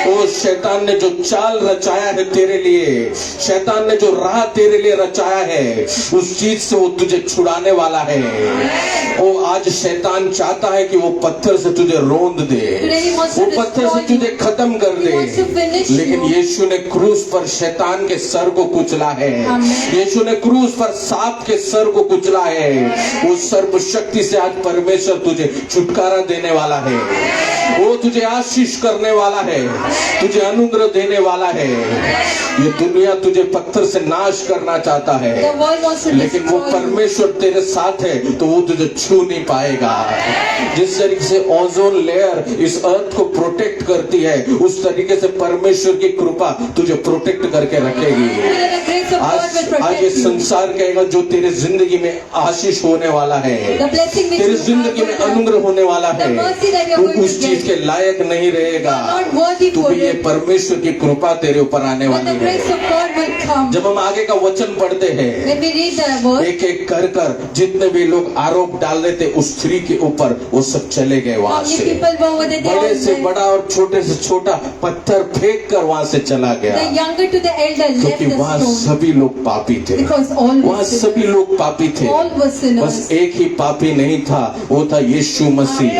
वो शैतान ने जो चाल रचाया है तेरे लिए, शैतान ने जो राह तेरे लिए रचाया है उस चीज से वो तुझे छुड़ाने वाला है। वो आज शैतान चाहता है कि वो पत्थर से तुझे रोंद दे, Today he wants to वो पत्थर से destroy you. तुझे खत्म कर He wants to they, finish लेकिन you. यीशु ने क्रूस पर शैतान के सर को कुचला है। Amen. यीशु ने क्रूस पर सांप के सर को कुचला है। वो सर्वशक्ति से आज परमेश्वर तुझे छुटकारा देने वाला है, वो तुझे आशीष करने वाला है, तुझे अनुग्रह देने वाला है। ये दुनिया तुझे पत्थर से नाश करना चाहता The है, world wants to लेकिन वो destroy you. परमेश्वर तेरे साथ है तो वो तुझे छू नहीं पाएगा। जिस तरीके से ओजोन लेयर इस अर्थ को प्रोटेक्ट करती है उस तरीके से परमेश्वर की कृपा तुझे प्रोटेक्ट करके रखेगी। The grace of God will आज ये protect you. संसार कहेगा जो तेरे जिंदगी में आशीष होने वाला है, The blessing which तेरी you have जिंदगी में will come. अनुग्रह होने वाला है, The mercy that you are तू going उस to चीज get. के लायक नहीं रहेगा। You are not worthy तू for भी ये it. परमेश्वर की कृपा तेरे ऊपर आने But वाली the grace है। of God will come. जब हम आगे का वचन पढ़ते हैं, When we read the word, एक एक कर कर जितने भी लोग आरोप डाल रहे थे उस स्त्री के ऊपर वो सब चले गए वहां how many से। people were over there? They all बड़े से went. बड़ा और छोटे से छोटा पत्थर फेंक कर वहां से चला The गया, younger to the elder left क्योंकि the वहां stone सभी लोग पापी थे। because all वहां were सभी sinners. लोग पापी थे। All were sinners. बस एक ही पापी नहीं था, वो था यीशु मसीह,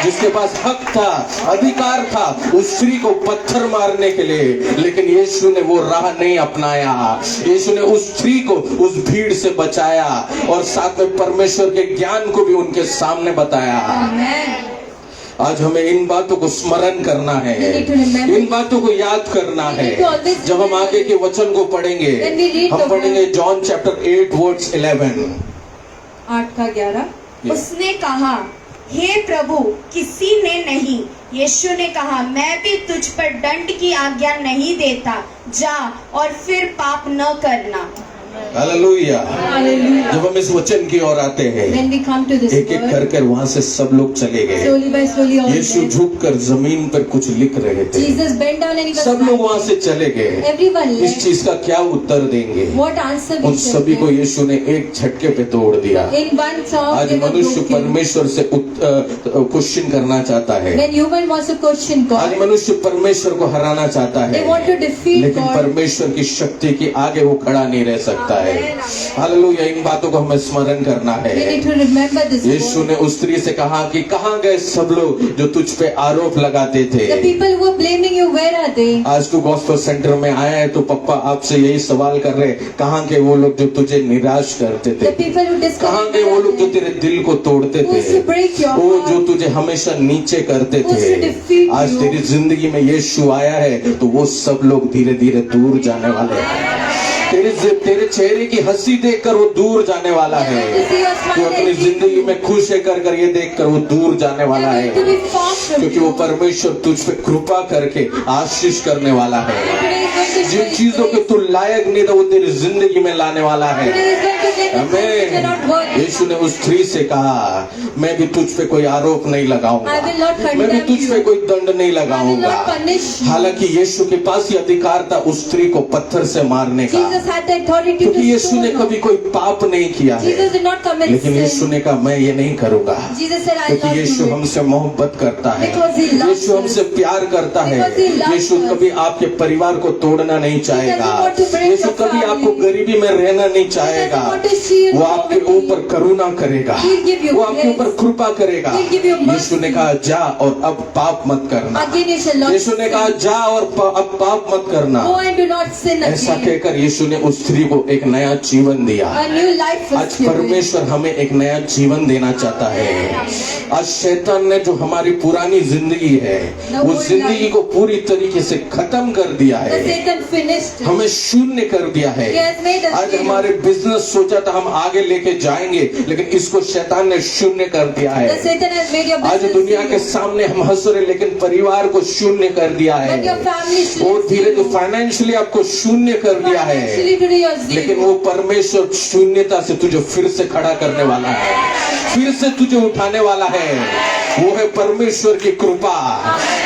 जिसके पास हक था, अधिकार था उस स्त्री को पत्थर मारने के लिए, लेकिन यीशु ने वो राह नहीं अपनाया। यीशु ने उस स्त्री को उस भीड़ से बचाया और साथ में परमेश्वर के ज्ञान को भी उनके सामने बताया। Amen. आज हमें इन बातों को स्मरण करना है, We need to remember. इन बातों को याद करना We है। need to always जब हम आगे के वचन को पढ़ेंगे, When we read हम the पढ़ेंगे जॉन चैप्टर 8 वर्स 11। 8 का 11. उसने कहा, हे प्रभु, किसी ने नहीं। यीशु ने कहा, मैं भी तुझ पर दंड की आज्ञा नहीं देता, जा और फिर पाप न करना। हालेलुया। Hallelujah. जब हम इस वचन की ओर आते हैं, When we come to this एक एक word, कर वहां से सब लोग चले गए। slowly by slowly all Yeshu went. झुक कर जमीन पर कुछ लिख रहे थे। Jesus bent down and he was सब लोग वहां writing. से चले गए। Everyone इस left. चीज का क्या उत्तर देंगे? What answer उन we shall सभी को give? यीशु ने एक झटके पे तोड़ दिया। In one song आज they were मनुष्य broken. परमेश्वर से क्वेश्चन करना चाहता है। When human wants to question आज God, मनुष्य परमेश्वर को हराना चाहता they है, want to defeat लेकिन God. परमेश्वर की शक्ति के आगे वो खड़ा नहीं रह सकता है। हालेलुया। इन बातों को हमें स्मरण करना We है। need to remember this Yeshu word. ने उस स्त्री से कहा कि कहाँ गए सब लोग जो तुझ पे आरोप लगाते थे? The people who are blaming you, where are they? आज तू गॉस्पेल सेंटर में आया है तो पप्पा आपसे यही सवाल कर रहे, कहाँ के वो लोग जो तुझे निराश करते The थे? people who कहाँ discourage के वो लोग जो you, तेरे दिल को तोड़ते who used to थे? break your वो जो heart, तुझे हमेशा नीचे करते who used to थे, defeat आज you. तेरी जिंदगी में यीशु आया है तो वो सब लोग धीरे धीरे दूर जाने वाले हैं। तेरे चेहरे की हंसी देखकर वो दूर जाने वाला है। तू अपनी जिंदगी में खुश है कर ये देखकर वो दूर जाने वाला है, to be far from क्योंकि वो you. परमेश्वर तुझ पे कृपा करके आशीष करने वाला है। Today is going to Jin show चीजों के grace. तू लायक नहीं था वो तेरी जिंदगी में लाने वाला है। Today is going to give you things which are not आमीन। worthy. यीशु ने उस स्त्री से कहा, मैं भी तुझ पे कोई आरोप नहीं लगाऊंगा, I will not condemn मैं भी तुझ पे you. कोई दंड नहीं I will लगाऊंगा। not punish you. हालांकि यीशु के पास ये अधिकार था उस स्त्री को पत्थर से मारने का, Jesus had the authority क्योंकि to यीशु ने stone her. कभी कोई पाप नहीं किया है। Jesus did not commit लेकिन यीशु sin. ने कहा मैं ये नहीं करूंगा, Jesus said, I क्योंकि love यीशु you. हमसे मोहब्बत करता है, Because he loves यीशु हमसे us. प्यार करता है। Because he loves Yeshu us. कभी आपके परिवार को तोड़ना नहीं चाहेगा। doesn't want to break Yeshu your कभी family. आपको गरीबी में रहना नहीं चाहेगा। doesn't want to see you वो in आपके poverty. ऊपर करुणा करेगा, He'll give you वो आपके grace. ऊपर कृपा करेगा। He'll give you mercy. यीशु ने कहा जा और अब पाप मत करना। Again you shall not यीशु ने कहा sin. जा और अब पाप मत करना। Go and do not sin ऐसा again. कहकर यीशु ने उस स्त्री को एक नया जीवन दिया। A new life was आज given. परमेश्वर हमें एक नया जीवन देना चाहता है। आज शैतान ने जो हमारी पुरानी जिंदगी है वो जिंदगी को पूरी तरीके से खत्म कर दिया The है, Satan finished it. हमें शून्य कर दिया है। He has made us आज zero. हमारे बिजनेस सोचा था हम आगे लेके जाएंगे, लेकिन इसको शैतान ने शून्य कर दिया The है। Satan has made your आज business दुनिया के zero. सामने हम हंस रहे, लेकिन परिवार को शून्य कर दिया But your है। family is और धीरे zero. धीरे फाइनेंशियली आपको शून्य कर दिया है, Financially today you are लेकिन zero. वो परमेश्वर शून्यता से तुझे फिर से खड़ा करने वाला है, फिर से तुझे उठाने वाला है। वो है परमेश्वर की कृपा,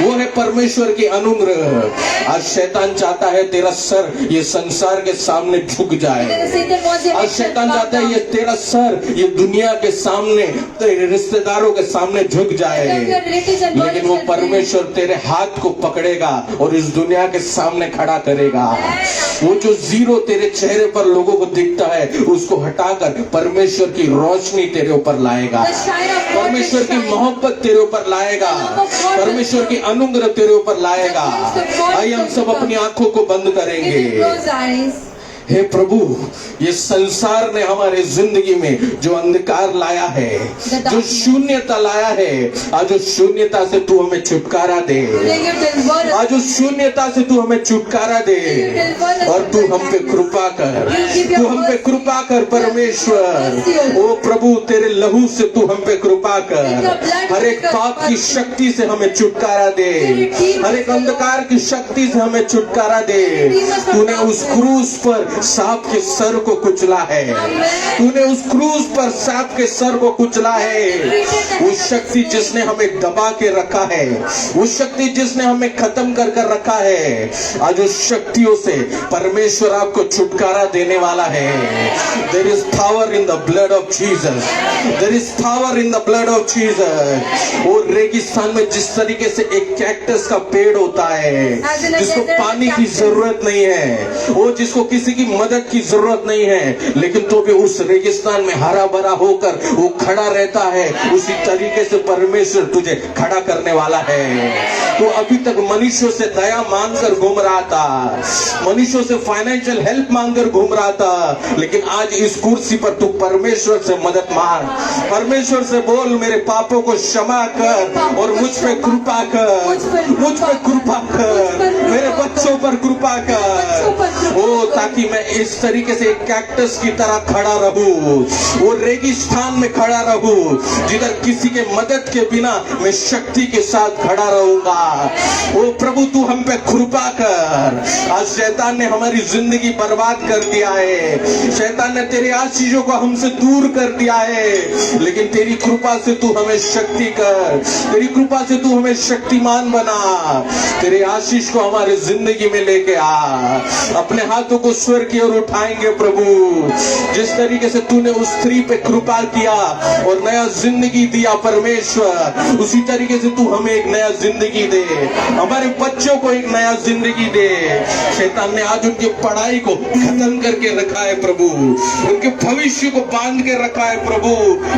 वो है परमेश्वर की अनुग्रह। आज शैतान चाहता है तेरा सर ये संसार के सामने झुक Today जाए। the Satan wants your आज head to शैतान bow चाहता है down. ये तेरा सर ये दुनिया के सामने तेरे रिश्तेदारों के सामने झुक जाए, Your relatives and लेकिन वो bodies shall परमेश्वर तेरे हाथ को पकड़ेगा और इस दुनिया के सामने खड़ा करेगा। वो जो जीरो तेरे चेहरे पर लोगों को दिखता है उसको हटाकर परमेश्वर की रोशनी तेरे ऊपर लाएगा, The shine of God परमेश्वर will की shine. मोहब्बत तेरे ऊपर लाएगा, परमेश्वर की अनुग्रह तेरे ऊपर लाएगा। आइए हम सब अपनी आंखों को बंद If you करेंगे। close eyes, हे प्रभु, ये संसार ने हमारे जिंदगी में जो अंधकार लाया है, जो शून्यता लाया है, आज उस शून्यता से तू हमें छुटकारा दे। today you deliver us. आज उस शून्यता से तू हमें छुटकारा दे और तू हम पे कृपा कर, तू हम पे कृपा कर परमेश्वर। ओ प्रभु, तेरे लहू से तू हम पे कृपा कर। हर एक पाप की शक्ति से हमें छुटकारा दे, हर एक अंधकार की शक्ति से हमें छुटकारा दे। तूने उस क्रूस पर सांप के सर को कुचला है, तूने उस क्रूस पर सांप के सर को कुचला है। वो शक्ति जिसने हमें दबा के रखा है, वो शक्ति जिसने हमें खत्म कर कर रखा है, आज उस शक्तियों से परमेश्वर आपको छुटकारा देने वाला है। There is power in the blood of Jesus, there is power in the blood of Jesus. और रेगिस्तान में जिस तरीके से एक कैक्टस का पेड़ होता है जिसको पानी की जरूरत नहीं है, वो जिसको किसी की मदद की जरूरत नहीं है, लेकिन तो भी उस रेगिस्तान में हरा भरा होकर वो खड़ा रहता है, उसी तरीके से परमेश्वर तुझे खड़ा करने वाला है। तो अभी तक मनुष्यों से दया मांगकर घूम रहा था, मनुष्यों से फाइनेंशियल हेल्प मांगकर घूम रहा था, लेकिन आज इस कुर्सी पर तू परमेश्वर से मदद मांग, परमेश्वर से बोल मेरे पापों को क्षमा कर और मुझ पे कृपा कर, मुझ पे कृपा कर, मेरे बच्चों पर कृपा कर। ओ ताकि मैं इस तरीके से एक कैक्टस की तरह खड़ा रहूं, वो रेगिस्तान में खड़ा रहूं जिधर किसी के मदद के बिना मैं शक्ति के साथ खड़ा रहूंगा। ओ प्रभु, तू हम पे कृपा कर। आज शैतान ने हमारी जिंदगी बर्बाद कर दिया है, शैतान ने तेरे आशीषों को हमसे दूर कर दिया है, लेकिन तेरी कृपा से तू हमें शक्ति कर, तेरी कृपा से तू हमें शक्तिमान बना, तेरे आशीष को हमारे जिंदगी में लेके आ। अपने हाथों को स्वर की ओर उठाएंगे प्रभु, जिस तरीके से तूने उस स्त्री पे कृपा किया और नया जिंदगी दिया परमेश्वर, उसी तरीके से तू हमें एक नया जिंदगी दे, हमारे बच्चों को एक नया जिंदगी दे। शैतान ने आज उनकी पढ़ाई को खत्म करके रखा है प्रभु, उनके भविष्य को बांध के रखा है प्रभु,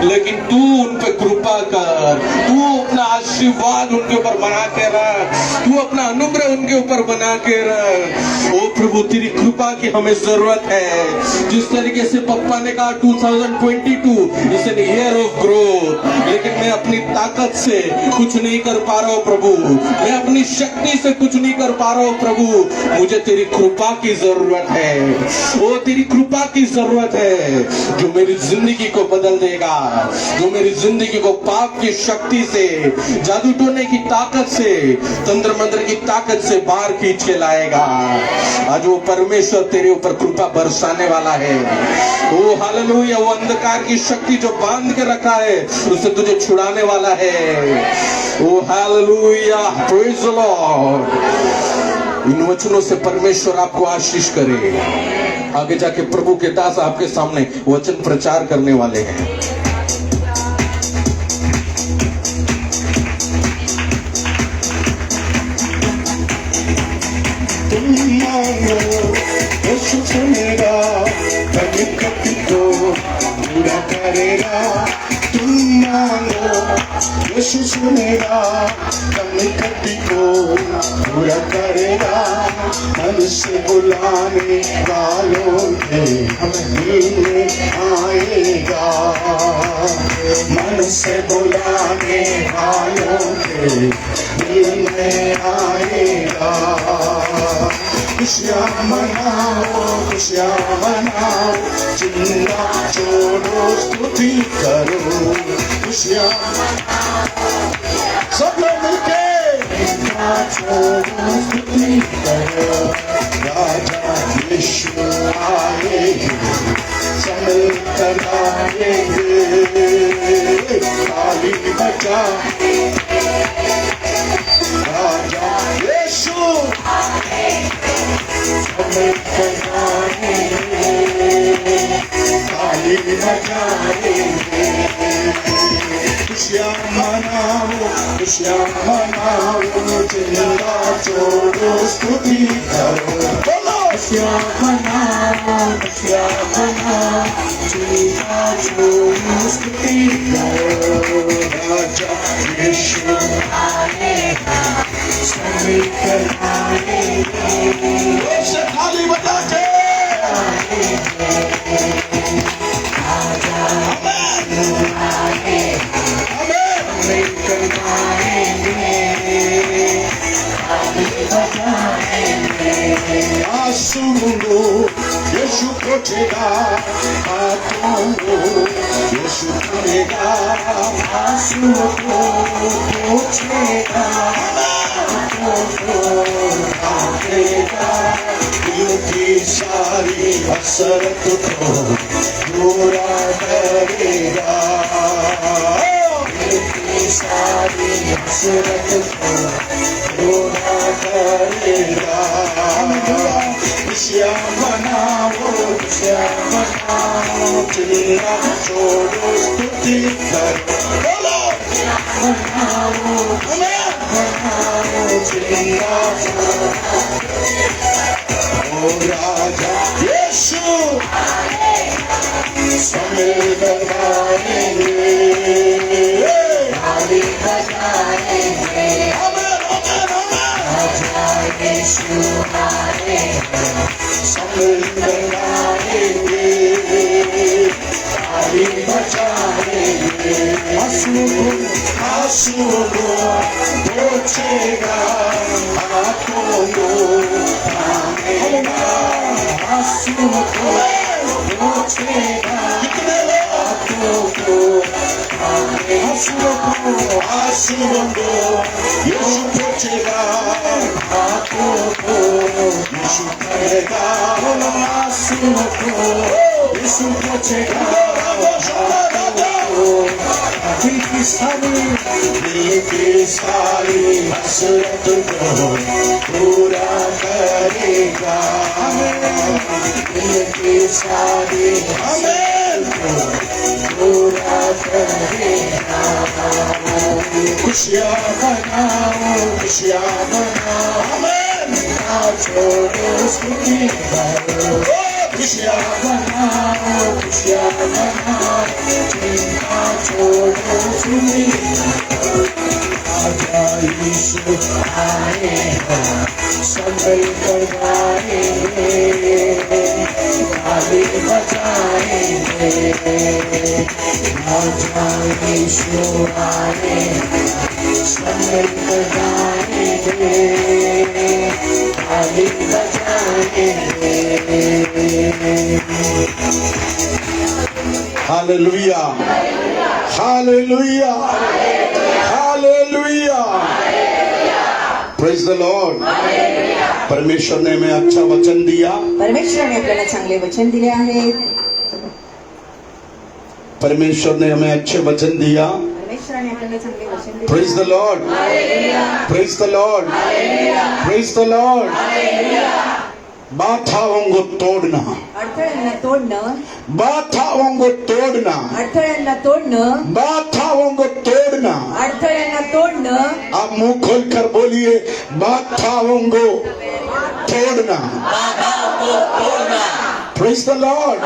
लेकिन तू उन पे कृपा कर, तू अपना आशीर्वाद उनके ऊपर बना के रख, तू अपना अनुग्रह उनके ऊपर बना के रख। ओ प्रभु, तेरी कृपा की हमें जरूरत है। जिस तरीके से पप्पा ने कहा 2022 is an year of growth, लेकिन मैं अपनी ताकत से कुछ नहीं कर पा रहा हूँ प्रभु, मैं अपनी शक्ति से कुछ नहीं कर पा रहा हूँ प्रभु, मुझे तेरी कृपा की जरूरत है। ओ तेरी कृपा की जरूरत है जो मेरी जिंदगी को बदल देगा, जो मेरी जिंदगी को पाप की शक्ति से, जादू टोने की ताकत से, तंत्र मंत्र की ताकत से बाहर खींच के लाएगा। आज वो परमेश्वर तेरे ऊपर कृपा बरसाने वाला है। ओ हालेलुया, वो अंधकार की शक्ति जो बांध के रखा है उससे तुझे छुड़ाने वाला है। ओ हालेलुया, प्रेज द लॉर्ड। इन वचनों से परमेश्वर आपको आशीष करे। आगे जाके प्रभु के दास आपके सामने वचन प्रचार करने वाले हैं। तुम मांगो यीशु सुनेगा, कभी कभी को पूरा करेगा। तुम मांगो यीशु सुनेगा, कभी कभी को पूरा करेगा। मन से बुलाने वालों के दिल में आएगा, मन से बुलाने वालों के दिल में आएगा। खुशियाँ मनाओ, खुशियाँ मनाओ, चिंता छोड़ो, स्तुति करो। खुशियाँ सब लोग मिलके चिंता छोड़ो, स्तुति करो। राजा यीशु आएंगे, संभल कर आएंगे, ताली बजा। राजा यीशु संभल कर आएंगे, ताली बजाएंगे। खुशियाँ मनाओ, खुशियाँ मनाओ, चिंता छोड़ो, स्तुति करो। बोलो खुशियाँ मनाओ, खुशियाँ मनाओ, चिंता छोड़ो, स्तुति करो। राजा यीशु आएगा, संभल कर आएगा। से थाली बजा के सुनो यीशु पहुंचेगा, आत्माओं यीशु करेगा। सुनो पहुंचेगा, आत्माओं दिल की सारी हसरत को पूरा करेगा, दिल की सारी हसरत को पूरा करेगा। खुशियाँ मनाओ, खुशियाँ मनाओ, चिंता छोड़ो, स्तुति करो। बोलो मनाओ, मनाओ, चिंता छोड़ो। ओ राजा यीशु संभल कर आएंगे, ताली बजाएंगे। राजा यीशु आएगा, संभल कर आएंगे, ताली बजाएंगे। आंसुओं को पोंछेगा, हाथों को थामेगा। आंसुओं को पहुंचेगा, कितने लोगों को, आंसुओं को यीशु पहुंचेगा, हाथों को यीशु करेगा, आंसुओं को यीशु पहुंचेगा, दिल की सारी हसरत को पूरा करेगा, दिल की सारी हसरत को पूरा करेगा। खुशियाँ मनाओ, खुशियाँ मनाओ, ना छोड़ो सुखी करो, खुशियाँ मनाओ, खुशियाँ मनाओ, चिंता छोड़ो सुखी करो। आजा यीशु आएगा, संभल कर गाएंगे, ताली बजाएंगे। आजा यीशु आएगा, संभल कर गाएंगे, ताली बजाएंगे। Hallelujah, hallelujah, hallelujah, praise the Lord. परमेश्वर ने हमें अच्छा वचन दिया, परमेश्वराने आपल्याला चांगले वचन दिले आहेत, परमेश्वर ने हमें अच्छे वचन दिया। परमेश्वराने आपल्याला चांगले वचन दिले। Praise the Lord, praise the Lord, praise the Lord. बाधाओं को तोड़ना, अडथळ्यांना तोडणं, बाधाओं को तोड़ना, अडथळ्यांना तोडणं, बाधाओं को तोड़ना। अडथळ्यांना तोडणं। आप मुंह खोलकर बोलिए, बाधाओं को तोड़ना। Praise the Lord.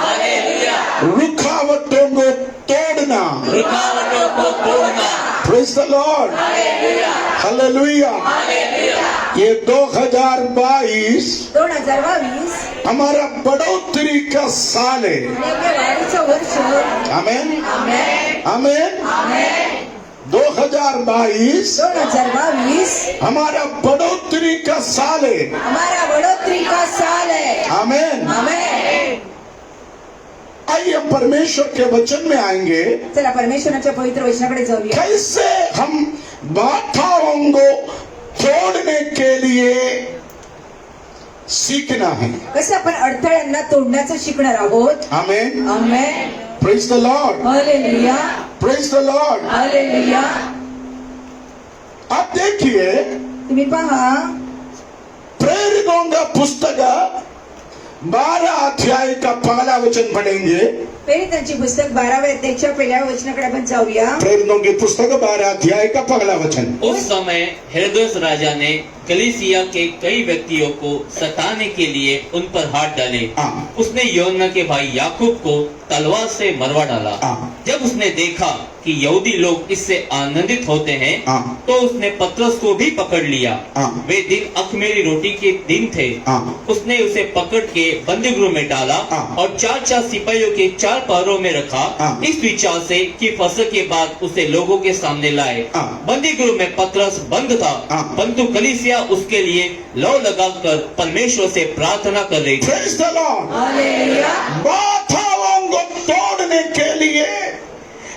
रुकावटों को तोड़ना, रुकावटों को तोड़ना। Praise the Lord, hallelujah. ये 2022 2022 हमारा बढ़ोतरी का साल है। आपल्या वाढीचं वर्ष। आमेन, आमेन, आमेन। 2022 2022 हमारा बढ़ोतरी का साल है। हमारा बढ़ोतरी का साल है। आमेन। आमेन। आइए हम परमेश्वर के वचन में आएंगे। चला परमेश्वराच्या पवित्र वचनाकडे जाऊया। कैसे हम बाधाओं को तोड़ने के लिए सीखना है। कसं आपण अडथळ्यांना तोडण्याचं शिकणार आहोत। Amen, amen, praise the Lord, hallelujah, praise the Lord. Hallelujah. आप देखिए, तुम्ही पहा प्रेरितों का पुस्तक 12 अध्याय का पहला वचन पढ़ेंगे। प्रेरितांची पुस्तक 12व्या अध्यायाच्या पहिल्या वचनाकडे आपण जाऊया। प्रेरितों की पुस्तक 12 अध्याय का पहला वचन। उस समय हेरोदेस राजा ने कलीसिया के कई व्यक्तियों को सताने के लिए उन पर हाथ डाले। हाँ। उसने यूहन्ना के भाई याकूब को तलवार से मरवा डाला। हाँ। जब उसने देखा कि यहूदी लोग इससे आनंदित होते हैं, हाँ। तो उसने पतरस को भी पकड़ लिया। हाँ। वे दिन अख़मीरी रोटी के दिन थे। हाँ। उसने उसे पकड़ के बंदीगृह में डाला हाँ। और 4 सिपाहियों के 4 पहरों में रखा, हाँ। इस विचार से कि फसह के बाद उसे लोगों के सामने लाए। हाँ। बंदीगृह में पतरस बंद था, हाँ। परंतु कलीसिया उसके लिए लौ लगाकर परमेश्वर से प्रार्थना कर रही थी। Praise the Lord. हालेलुया। बाधाओं को तोड़ने के लिए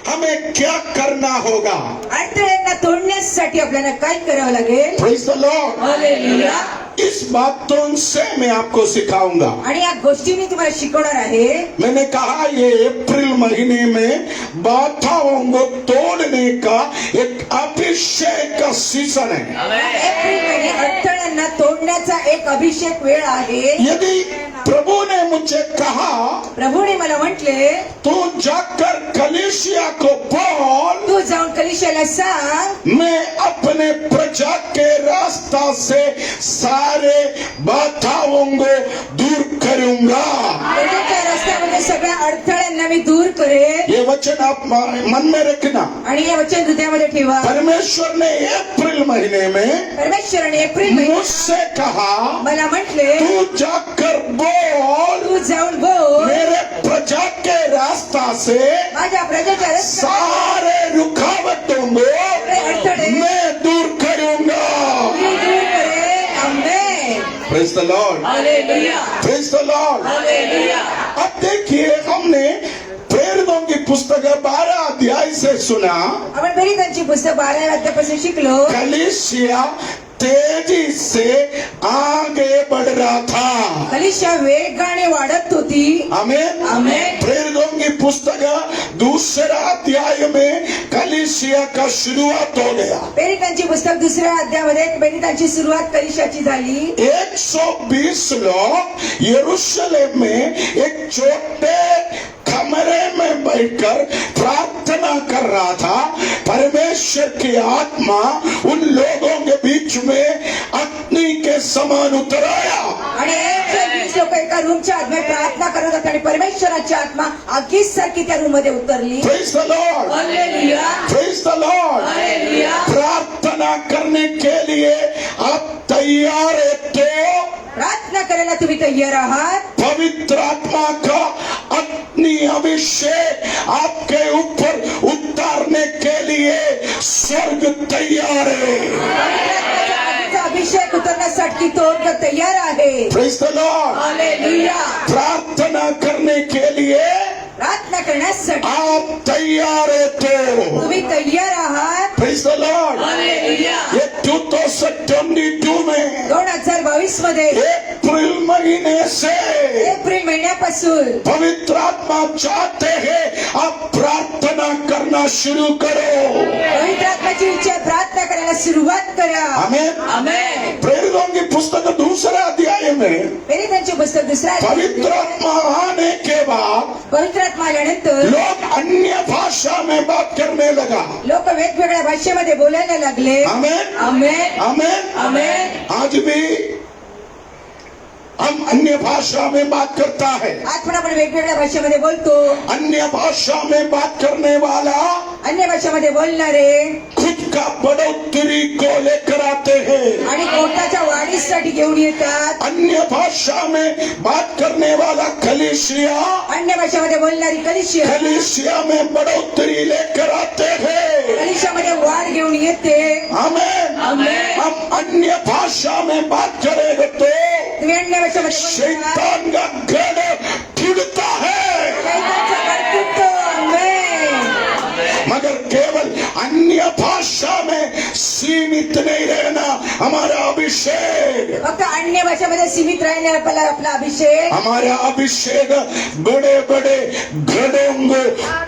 हमें क्या करना होगा? अडथळ्यांना तोडण्यासाठी आपल्याला काय करावं लागेल? Praise the Lord. हालेलुया। इस बातों से मैं आपको सिखाऊंगा। आणि या गोष्टी मी तुम्हाला शिकवणार आहे। मैंने कहा ये अप्रैल महीने में बाधाओं को तोड़ने का एक अभिषेक का सीजन है। एप्रिल महिने अडथळ्यांना तोडण्याचा एक अभिषेक वेळ आहे। यदि प्रभु ने मुझे कहा प्रभूने मला म्हटले, तू जाकर कलीसिया को बोल, तू जाऊन कलीसियाला सांग, मैं अपने प्रजा के रास्ता से सारे बाधाओं को दूर करूंगा। प्रभूच्या रस्त्यामध्ये सगळ्या अडथळ्यांना मी दूर करेन। ये वचन आप मन में रखना। आणि हे वचन हृदयामध्ये ठेवा। परमेश्वर ने अप्रैल महीने में परमेश्वराने एप्रिल महिन्यात मुझसे कहा, मला म्हटले, तू जाकर बोल, तू जाऊन बोल, मेरे प्रजा के रास्ता से माझ्या प्रजेच्या रस्त्यात सारे रुकावटों को मैं दूर करूंगा। मी दूर करेन। आमेन। Praise the Lord. Hallelujah Praise the Lord. Hallelujah अब देखिए, हमने प्रेरितों की पुस्तक 12 अध्याय से सुना, आपण प्रेरितांची पुस्तक 12 अध्यायापासून शिकलो. कलीसिया तेजी से आगे बढ़ रहा था. कलीसिया वेगाने वाढत होती. आमेन. आमेन. प्रेरितों की पुस्तक 2 अध्याय में कलीसिया का शुरुआत हो गया. प्रेरितांची पुस्तक 2 अध्यायामध्ये प्रेरितांची सुरुवात कलीसियाची झाली. 120 लोग यरूशलेम में एक छोटे कमरे में बैठकर प्रार्थना कर रहा था. परमेश्वर की आत्मा उन लोगों के बीच में अग्नि के समान उतर आया. आणि 120 लोक एका रूमच्या आत प्रार्थना करत होते आणि परमेश्वराची आत्मा आगीसारखी त्या रूम मध्ये उतरली. Praise the Lord. Hallelujah Praise the Lord. Hallelujah. प्रार्थना करने के लिए आप तैयार है तो प्रार्थना करायला तुम्ही तयार आहात. पवित्र आत्मा का अग्नि अभिषेक आपके ऊपर उतारने के लिए स्वर्ग तैयार है. पवित्र अभिषेक उतरण्यासाठी तो तयार आहे. Praise the Lord. हालेलुया. प्रार्थना करने के लिए प्रार्थना करण्यासाठी आप तैयार है तो तुम्ही तयार आहात. Praise the Lord. हालेलुया. ये 2022 में 2022 मध्ये अप्रैल महीने से एप्रिल महिन्यापासून पवित्र आत्मा चाहते हैं आप प्रार्थना करना शुरू करो. पवित्र आत्म्याची इच्छा आहे, प्रार्थना करायला सुरुवात करा. आमेन. आमेन. प्रेरितों की पुस्तक 2 अध्याय में प्रेरितांची पुस्तक 2 पवित्र आत्मा आने के बाद पवित्र आत्मा आल्यानंतर लोग अन्य भाषा में बात करने लगा. लोक वेगवेगळ्या भाषेमध्ये बोलायला लागले. आमेन. आमेन. आमेन. आमेन. आज भी हम अन्य भाषा में बात करता है. आज पण आपण वेगवेगळ्या भाषेमध्ये बोलतो. अन्य भाषा में बात करने वाला अन्य भाषेमध्ये बोलणारे खुद का बढ़ोतरी को लेकर आते हैं. आणि पोटाच्या वाढीसाठी घेऊन येतात. अन्य भाषा में बात करने वाला कलीसिया अन्य भाषेमध्ये बोलणारी कलीसिया में बढ़ोतरी लेकर आते हैं. कलिशामध्ये वाढ घेऊन येते. आमेन. आमेन. हम अन्य भाषा में बात करेंगे तो तुम्ही अन्य भाषेमध्ये बोलतात. शैतान का गढ़ टूटता है. शैतानचा गड तुटतो. आमेन. मगर केवल अन्य भाषा में सीमित नहीं रहना हमारा अभिषेक. फक्त अन्य भाषेमध्ये सीमित राहिला आपला अभिषेक. हमारा अभिषेक बड़े बड़े गढ़ों को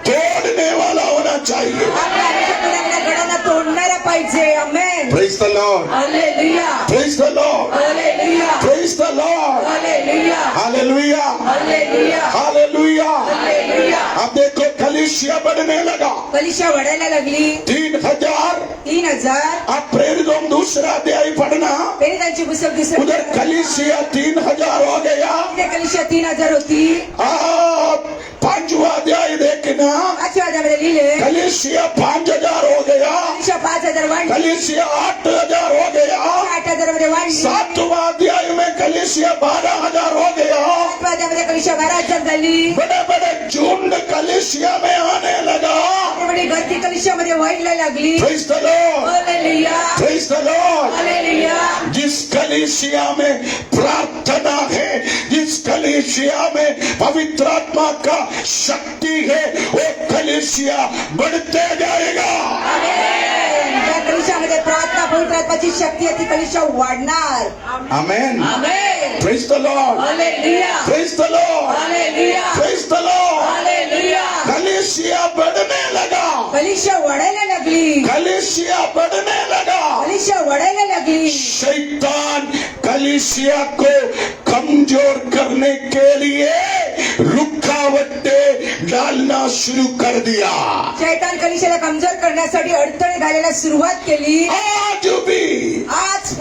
तोड़ने वाला होना चाहिए. आपला अभिषेक मोठ्या गडांना तोडणारा पाहिजे. आमेन. Praise the Lord. Hallelujah. Praise the Lord. Hallelujah. Praise the Lord. Hallelujah. Hallelujah. Hallelujah. Hallelujah. Hallelujah. अब देखो कलीसिया बढ़ने लगा. कलिशा वाढायला लागली. 3000. 3000. आप प्रेरितों 2 अध्याय पढ़ना. प्रेरितांची पुस्तक 2 उधर कलीसिया 3000 हो गया. तिथे कलिशा 3000 होती. आप 5वां अध्याय देखना. 5व्या अध्यायामध्ये लिहिले कलीसिया 5000 हो गया. कलिशा 5000 वाढली. कलीसिया 8000 हो गया. 8000 मध्ये वाढली. 7वां अध्याय में कलीसिया 12000 हो गया. 7व्या अध्यायामध्ये कलिशा 12000 झाली. बड़े बड़े झुंड कलीसिया में आने लगा. एवढी गर्दी कलिशामध्ये व्हायला लागली. Praise the Lord. Hallelujah. Praise the Lord. Hallelujah. जिस कलीसिया में प्रार्थना है, जिस कलीसिया में पवित्र आत्मा का शक्ति है, वो कलीसिया बढ़ते जाएगा. आमेन. त्या कलिशामध्ये प्रार्थना पवित्र आत्म्याची शक्ती आहे ती कलिशा वाढणार. Amen. Amen. Praise the Lord. Hallelujah. Praise the Lord. Hallelujah. Praise the Lord. Hallelujah. कलीसिया बढ़ने लगा. कलिशा वाढायला लागली. कलीसिया बढ़ने लगा. कलिशा वाढायला लागली. शैतान कलीसिया को कमजोर करने के लिए रुकावटें डालना शुरू कर दिया. शैतान कलिशाला कमजोर करण्यासाठी अडथळे घालायला सुरुवात केली. आज भी आज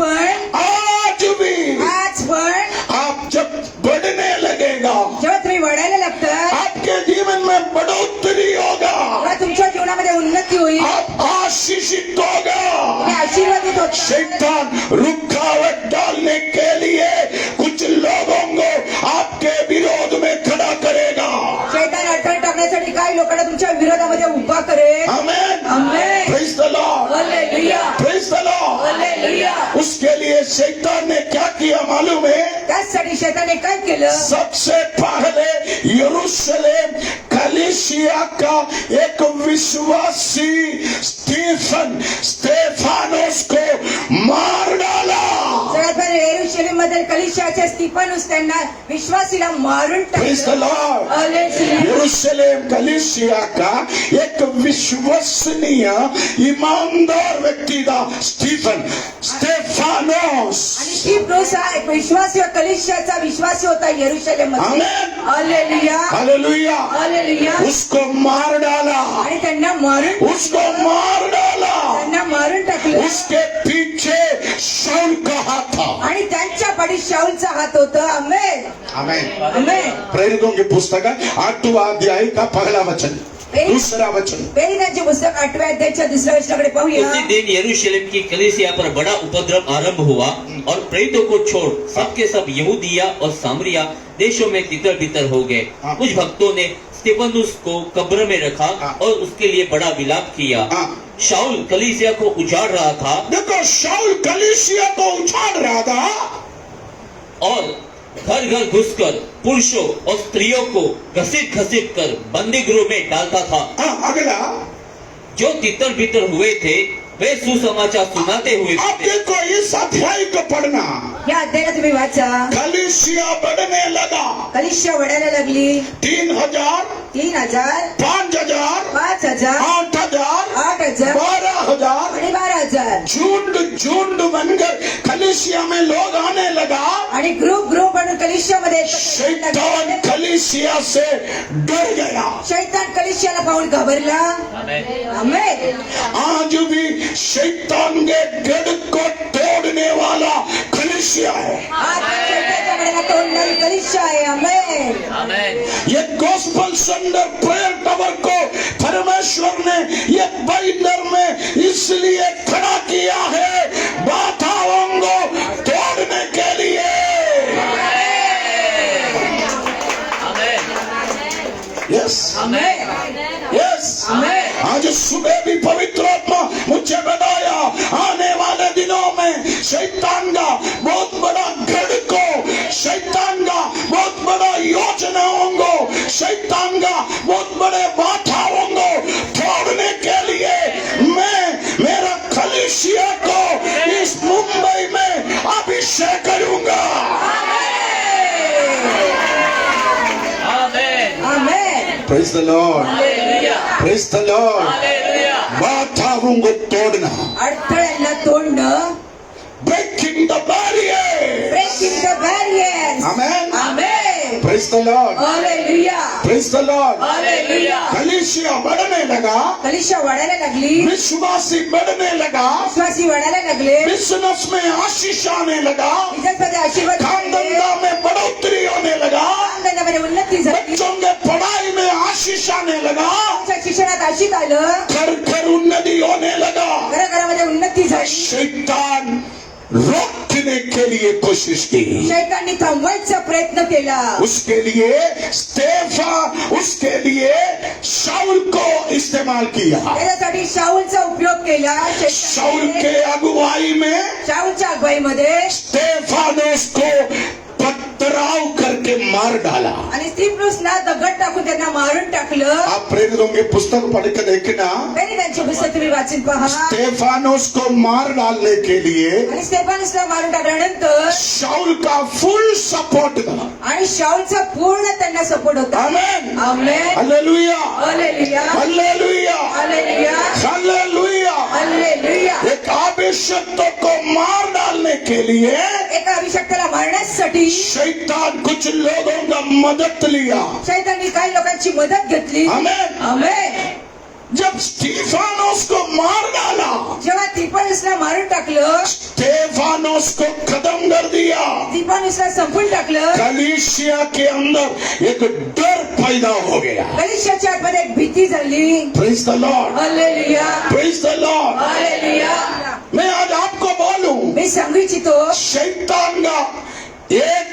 पण आप जब बढ़ने लगेगा, जेव्हा तुम्ही वाढायला लागता आपके जीवन में बढ़ोतरी होगा. तेव्हा तुमच्या जीवनामध्ये उन्नती होईल. आप आशीषित होगा. तुम्ही आशीर्वादित होता. शैतान रुकावट डालने के लिए कुछ लोगों को आपके विरोध में खड़ा करेगा. शैतान अडथळे टाकण्यासाठी काही लोकांना तुमच्या विरोधामध्ये उभा करेल. आमेन. आमेन. Praise the Lord. Hallelujah. Praise the Lord. Hallelujah. उसके लिए शैतान ने क्या किया मालूम है? त्यासाठी शैताने काय केलं? सबसे पहले यरूशलेम कलीसिया का एक विश्वासी स्टेफानोस को मार डाला। सगळ्यात पहिले येरुशलेम मधील कलिशाच्या स्तिफानुस त्यांना विश्वासीला मारून Praise the टाकलं. Lord. हालेलुया. यरूशलेम कलीसिया का एक विश्वसनीय ईमानदार व्यक्ति था स्टेफानोस। आणि स्तिफानुस हा एक विश्वासी कलिशाचा विश्वासी होता यरूशलेम मध्ये. आमेन। हालेलुया. हालेलुया। हालेलुया. उसको मार डाला, आणि त्यांना मारून टाकलं. उसके पीछे शाऊल का हाथ था। आणि त्यांच्या पाठी शाऊलचा हात होता. आमेन. आमेन। आमेन. प्रेरितों की पुस्तक 8वां अध्याय का पहला वचन, दूसरा वचन। प्रेरितांचे पुस्तक 8व्या अध्यायाच्या दुसऱ्या वचनाकडे पाहूया. उसी दिन यरूशलेम की कलीसिया पर बड़ा उपद्रव आरंभ हुआ और प्रेरितों को छोड़ सबके सब यहूदिया और सामरिया देशों में तितर बितर हो गए। हाँ। कुछ भक्तों ने स्तिफनुस को कब्र में रखा हाँ। और उसके लिए बड़ा विलाप किया। हाँ। शाऊल कलीसिया को उजाड़ रहा था देखो, शाऊल कलीसिया को उछाड़ रहा था और घर घर घुसकर पुरुषों और स्त्रियों को घसीट घसीट कर बंदी गृह में डालता था। अगला जो तितर बितर हुए थे वे सुसमाचार सुनाते हुए आप थे। देखो, इस अध्याय को पढ़ना। या अध्यायाला तुम्ही वाचा. कलीसिया बढ़ने लगा। कलिशा वाढायला लागली. 3000, 3000, 5000, 5000, 8000, 8000 12,000 आणि 12,000 झुंड बनकर कलीसिया में लोग आने लगा। आणि ग्रुप बनून कलिशामध्ये शैतान कलीसिया से डर गया। शैतान कलिशाला पाहून घाबरला. आमेन. आज भी शैतान के गढ़ को तोड़ने वाला कलीसिया है। आज शैतानच्या गडाला तोडणारी कलिशा आहे. आमेन. ये गॉस्पल संडर प्रेयर टावर को परमेश्वर ने ये बाइंडर में इसलिए खड़ा किया है, बाधाओं को तोड़ने के लिए। Yes, yes. आज सुबह भी पवित्र आत्मा मुझे बताया, आने वाले दिनों में शैतान का बहुत बड़ा गढ़ को, शैतान का बहुत बड़ा योजनाओं को, शैतान का बहुत बड़े बाधाओं को तोड़ने के लिए मैं मेरा कलीसिया को इस मुंबई में अभिषेक करूंगा। आमेन. Praise the Lord. Praise the Lord. बाधाओं को तोड़ना, अडथळ्यांना तोडणं. breaking the barrier. Breaking the barriers. Amen. Amen. Praise the Lord. Hallelujah. Praise the Lord. Hallelujah. कलीसिया बढ़ने लगा, कलिशा वाढायला लागली. विश्वासी बढ़ने लगा, विश्वासी वाढायला लागले. बिजनेस में आशीष आने लगा, बिझनेसमध्ये आशीर्वाद काम झाले. धंधा में बढ़ोतरी होने लगा, धंद्यामध्ये उन्नती झाली. बच्चों के पढ़ाई में आशीष आने लगा, तुमच्या शिक्षणात आशीष आलं. घर घर उन्नति होने लगा। घराघरामध्ये उन्नती झाली. शैतान रोकने के लिए कोशिश की, शैताननी थांबवायचा प्रयत्न केला. उसके लिए उसके लिए शाऊल को इस्तेमाल किया। त्याच्यासाठी शाऊलचा उपयोग केला. शाऊल के अगुवाई में शाऊलच्या अगुवाईमध्ये स्टेफानोस को पथराव करके मार डाला। आणि स्तिफनुसला दगड टाकून त्यांना मारून टाकलं. आप प्रेरितों की पुस्तक पढ़ के देखना, त्यांनी त्यांची पुस्तक तुम्ही वाचून पहा. स्टेफानोस को मार डालने के लिए आणि स्तेफानसला मारून टाकल्यानंतर शाऊल का फुल सपोर्ट था। आणि शाऊलचा पूर्ण त्यांना सपोर्ट होता. Amen. Amen. Hallelujah, hallelujah. Hallelujah, hallelujah. Hallelujah. Hallelujah. एक अभिषिक्तों को मार डालने के लिए एका अभिषक्ताला मारण्यासाठी शैतान कुछ लोगों का मदद लिया। शैताननी काही लोकांची मदत घेतली. आमेन। आमेन. जब स्टीफानोस को मार डाला, जेव्हा स्तिफनुसला मारून टाकलं, स्टेफानोस को खत्म कर दिया, स्तिफनुसला संपून टाकलं. कलीसिया के अंदर एक डर पैदा हो गया। कलिशाच्या आतमध्ये एक भीती झाली. Praise the Lord, hallelujah. Praise the Lord. Hallelujah. मैं आज आपको बोलूं, मी सांगू इच्छितो, शैतान का एक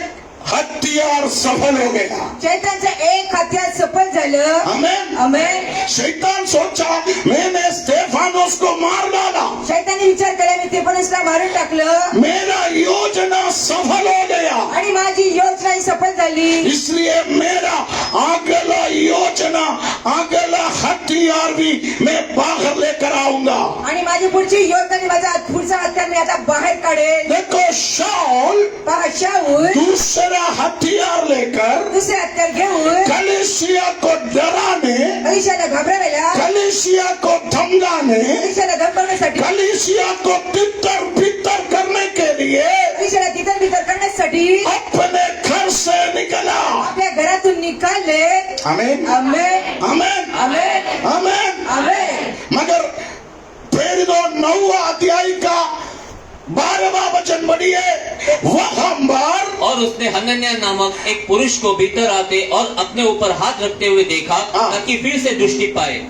हथियार सफल हो गया। शैतानचं एक हत्यार सफल झालं. आमेन। आमेन. शैतान सोचा मैंने स्टेफानोस को मार डाला, शैतानी विचार केला मी स्तिफनुसला मारून टाकलं मेरा योजना सफल हो गया, आणि माझी योजना ही सफल झाली. इसलिए मेरा अगला योजना, अगला हथियार भी मैं बाहर लेकर आऊंगा. आणि माझी पुढची योजना आणि माझा पुढचा हत्यार मी आता बाहेर काढेल. देखो शाऊल पहा, शाऊल दूसरा हथियार लेकर दुसरे हत्यार घेऊन कलीसिया को डराने, कलिशाला घाबरवायला, कलीसिया को धमकाने, कलिशाला धमकावण्यासाठी, कलीसिया को तितर बितर करने के लिए कलिशाला तितर बितर करण्यासाठी अपने घर से निकला. आपल्या घरातून निकालले. आमीन, आमेन, आमीन, आमेन, आमीन. आमेन. मगर प्रेरितों 9वां अध्याय का 12वां वचन पढ़िए. वहां पर और उसने हनन्याह नामक एक पुरुष को भीतर आते और अपने ऊपर हाथ रखते हुए देखा, हाँ। ताकि फिर से दृष्टि पाए.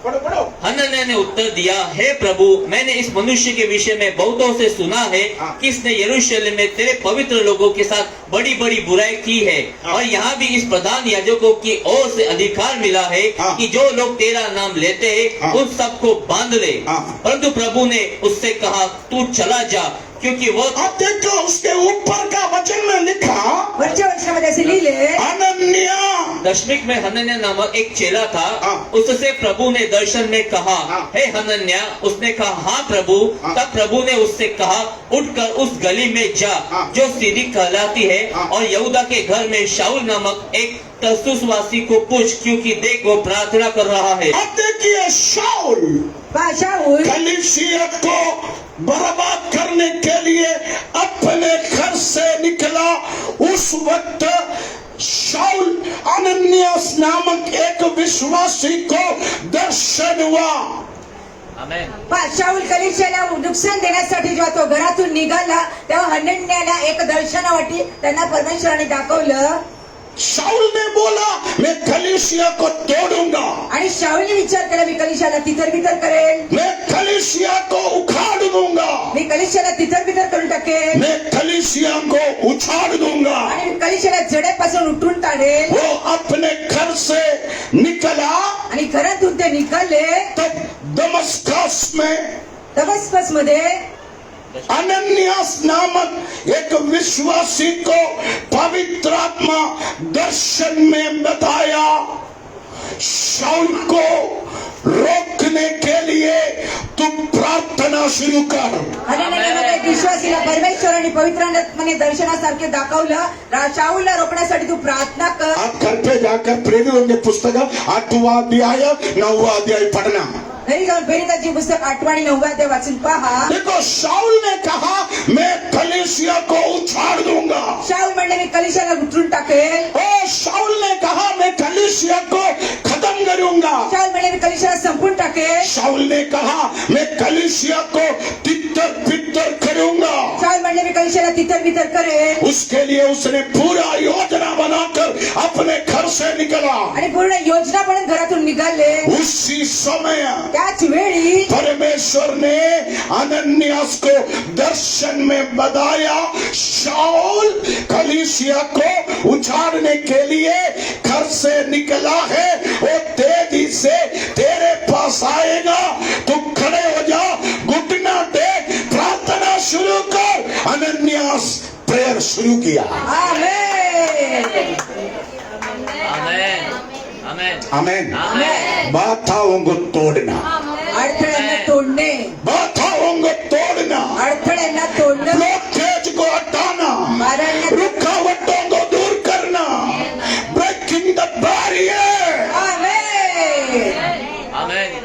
पढ़ो पढ़ो. हनन्याह ने उत्तर दिया, हे प्रभु, मैंने इस मनुष्य के विषय में बहुतों से सुना है हाँ। कि इसने यरूशलेम में तेरे पवित्र लोगों के साथ बड़ी बड़ी बुराई की है, हाँ। और यहाँ भी इस प्रधान याजकों की ओर से अधिकार मिला है हाँ। कि जो लोग तेरा नाम लेते हैं हाँ। उन सबको बांध ले. हाँ। परंतु प्रभु ने उससे कहा, तू चला जा, क्योंकि वो अब देखो उसके ऊपर का वचन में लिखा वरच्या वचनामध्ये असे लिहिले, अनन्या. दशमिक में हनन्याह नामक एक चेला था. हाँ। उससे प्रभु ने दर्शन में कहा, हाँ। हे हनन्याह. उसने कहा, हाँ प्रभु. हाँ। तब प्रभु ने उससे कहा, उठकर उस गली में जा हाँ। जो सीधी कहलाती है, हाँ। और यहूदा के घर में शाऊल नामक एक तरसुसवासी को पूछ, क्योंकि देख वो प्रार्थना कर रहा है. अब देखिए शाऊल पहा, शाऊल कलीसिया को बर्बाद करने के लिए अपने घर से निकला. उस वक्त शाऊल अनन्यास नामक एक विश्वासी को दर्शन हुआ. आमेन. पहा, शाऊल कलिशाला नुकसान देण्यासाठी जेव्हा तो घरातून निघाला तेव्हा हनन्याला एक दर्शनावाटी त्यांना परमेश्वराने दाखवलं. शाऊल ने बोला मैं कलीसिया को तोड़ूंगा, आणि शाऊलने विचार केला, मी कलिशाला तितर बितर करेल, मैं कलीसिया को उखाड़ दूंगा, मी कलिशाला तितर बितर करून टाकेल, मैं कलीसिया को उछाड़ दूंगा. आणि मी कलिशाला जडेपासून उठून काढेल. वो अपने घर से निकला. आणि घरातून ते निघाले. तब दमस्कस में दमस्कस मध्ये अनन्यास नामक एक विश्वासी को पवित्र आत्मा दर्शन में बताया. शाऊल को रोकने के लिए तुम प्रार्थना शुरू कर. हनन्याला एक विश्वासीला परमेश्वराने पवित्र आत्म्याने दर्शनासारखे दाखवलं. शाऊलला रोखण्यासाठी तू प्रार्थना कर. आप घर पे जाकर प्रेरितों के पुस्तक 8वां अध्याय 9वां अध्याय पढ़ना. घरी जाऊन प्रेरितांची पुस्तक 8 आणि 9 अध्याय वाचून पहा. देखो शाऊल ने कहा मैं कलीसिया को उछाड़ दूंगा. शाऊल म्हणले, मी कलिशाला उठून टाकेल. ओ शाऊल ने कहा मैं कलीसिया को खत्म करूंगा. शाऊल म्हणले, मी कलिशाला संपून टाकेल. शाऊल ने कहा मैं कलीसिया को तितर बितर करूंगा. शाऊल म्हणले, मी कलिशाला तितर बितर करेल. उसके लिए उसने पूरा योजना बनाकर अपने घर से निकला. आणि पूर्ण योजना पण घरातून निघाले. उसी समय त्याच वेळी परमेश्वर ने अनन्यास को दर्शन में बताया, शाऊल कलीसिया को उछाड़ने के लिए घर से निकला है, वो तेजी से तेरे पास आएगा. तू खड़े हो जा, घुटना टेक, प्रार्थना शुरू कर. अनन्यास प्रेयर शुरू किया. आमेन. आमेन. आमेन. आमेन. आमेन. बाधाओं को तोड़ना, अडथळ्यांना तोडणे, बाधाओं को तोड़ना, अडथळ्यांना तोडणं, ब्लॉकेज को हटाना, बाधांना रुकावटों को दूर करना, ब्रेकिंग द बैरियर. आमेन. आमेन.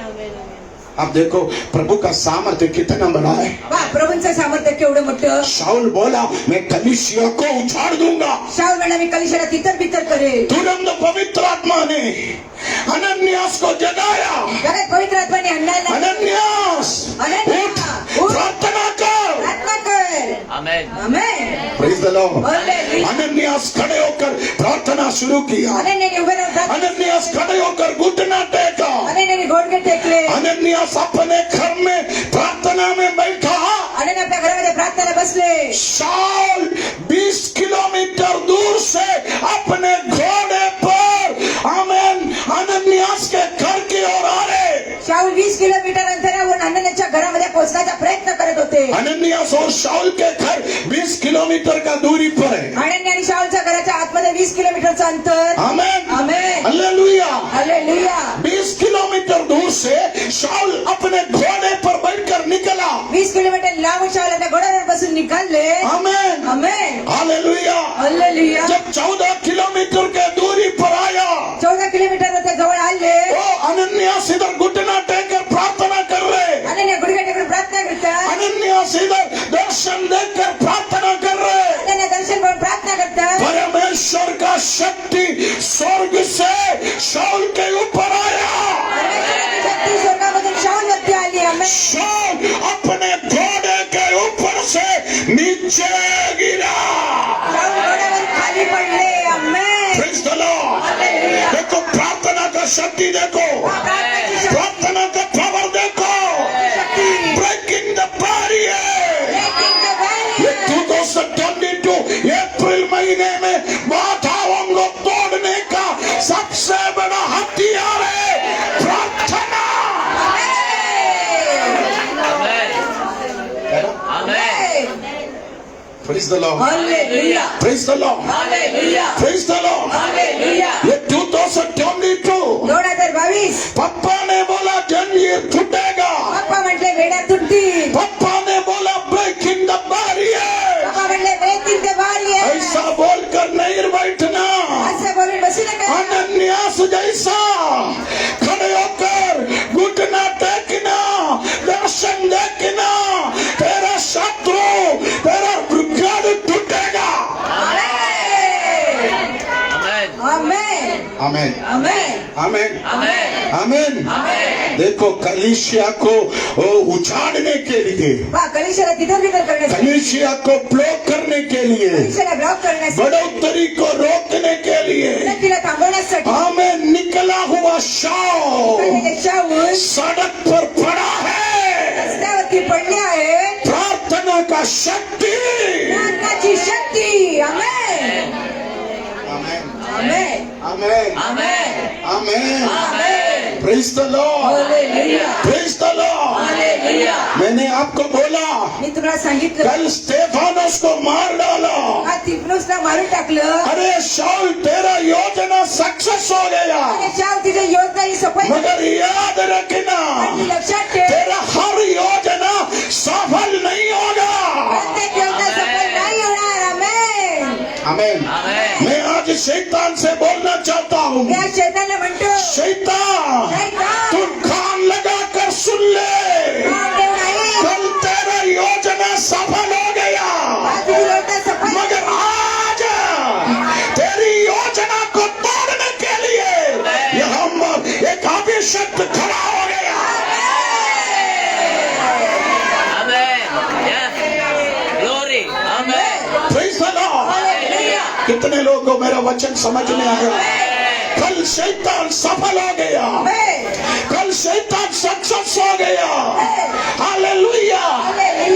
अब देखो प्रभु का सामर्थ्य कितना बड़ा है. वा, प्रभूंचं सामर्थ्य केवढं मोठं. शाऊल बोला मैं कलीसिया को उछाड़ दूंगा. शाऊल म्हणला, मी कलिशाला तितर बितर करेल. तुरंत पवित्र आत्मा ने अनन्यास को जगाया. जगात पवित्र आत्म्याने हनन्याला, अनन्यास अनन्यास, उठ, प्रार्थना कर. प्रार्थना कर. Amen. Amen. Praise the Lord. Hallelujah. Ananias खड़े होकर प्रार्थना शुरू किया. अनन्याने उभे राहून प्रार्थना, अनन्यास खड़े होकर घुटना टेका. अनन्याने घोडके टेकले. अनन्यास अपने घर में प्रार्थना में बैठा. अनन्या आपल्या घरामध्ये प्रार्थनेला बसले. शाऊल 20 किलोमीटर दूर से अपने घोड़े पर आमेन अनन्यास के घर की ओर आ रहे. शाऊल 20 किलोमीटर अंतरावरून अनन्याच्या घरामध्ये पोहोचण्याचा प्रयत्न करत होते. अनन्यास और शाऊल के घर 20 किलोमीटर का दूरी पर है. अनन्या आणि शाऊलच्या घराच्या आतमध्ये 20 किलोमीटरचं अंतर. आमेन. आमेन. हालेलुया. हालेलुया. 20 किलोमीटर दूर से शाऊल अपने घोड़े पर बैठकर निकला. 20 किलोमीटर लांब शाऊल त्या घोड्यावर बसून निघाले. आमेन. आमेन. हालेलुया. हालेलुया. जब 14 किलोमीटर के दूरी पर आया, 14 किलोमीटर वर ते जवळ आले. वो अनन्यास इधर घुटना टेककर प्रार्थना कर रहे. अनन्या गुडघे टेकून प्रार्थना करतात. अनन्यास इधर दर्शन देखकर प्रार्थना कर रहे. अनन्या दर्शन करून प्रार्थना करतात. परमेश्वर का शक्ति स्वर्ग से शाऊल के ऊपर आया. परमेश्वराची शक्ती स्वर्गामधून शाऊलवरती आली. आमेन. शाऊल अपने घोड़े के ऊपर से नीचे गिरा. शाऊल घोड्यावर खाली पडले. आमेन. Praise the Lord. हालेलुया. देखो प्रार्थना का शक्ति देखो, प्रार्थनेची शक्ती. प्रार्थना का पावर देखो. शक्ती. Breaking the barrier. Breaking the barrier. ये 2022 अप्रैल महीने में बाधाओं को तोड़ने का सबसे बड़ा हथियार है प्रार्थना. Praise the Lord. Hallelujah. Praise the Lord. Hallelujah. Praise the Lord. Hallelujah. ये 2022 2022 पप्पा ने बोला जंजीर टूटेगा. पप्पा म्हटले वेड्या तुटतील. पप्पा ने बोला ब्रेकिंग द बैरियर. पप्पा म्हटले ब्रेकिंग द बारियर. ऐसा बोलकर नहीं बैठना. असं बोलून बसू नका. अनन्यास जैसा खड़े होकर घुटना टेकना, दर्शन देखना. तेरा शत्रु, तेरा ब्रिगेड टूटेगा. आमेन. Amen. Amen. Amen. Amen. Amen. आमेन. देखो कलीसिया को उछाड़ने के लिए, पहा कलिशाला तिथं बिथं करण्यासाठी, कलीसिया को ब्लॉक करने के लिए, कलिशाला ब्लॉक करण्यासाठी, बढ़ोतरी को रोकने के लिए उन्नतीला थांबवण्यासाठी हमें निकला हुआ शाऊल शाऊल सड़क पर पड़ा है. रस्त्यावरती पडले आहेत. प्रार्थना का शक्ति. प्रार्थनाची शक्ती. Amen. Amen. Amen. Amen. Amen. Amen. Praise the Lord. Hallelujah. Praise the Lord. Hallelujah. मैंने आपको बोला मी तुम्हाला सांगितलं कल स्टेफानस को मार डाला. हा तिफनुसला मारून टाकलं. अरे शाऊल तेरा योजना सक्सेस हो गया, आणि शाऊल तिथे योजना ही सफल झाली. मगर याद रखना आणि लक्षात ठेव तेरा हर योजना सफल नहीं होगा. प्रत्येक योजना सफल नाही होणार. आमेन. आमेन. मैं आज शैतान से बोलना चाहता हूँ. या शैतानला म्हणतो शैतान शैतान तू कान लगा कर सुन ले. नाव देव नाही. कल तेरा योजना सफल हो गया, आज तुझी योजना सफल मगर आज तेरी योजना को तोड़ने के लिए यहाँ एक अभिषेक खड़ा हो गया. Praise the Lord. कितने लोगों को मेरा वचन समझ में आया? कल शैतान सफल हो गया, कल शैतान सक्सेस हो गया. हालेलुया.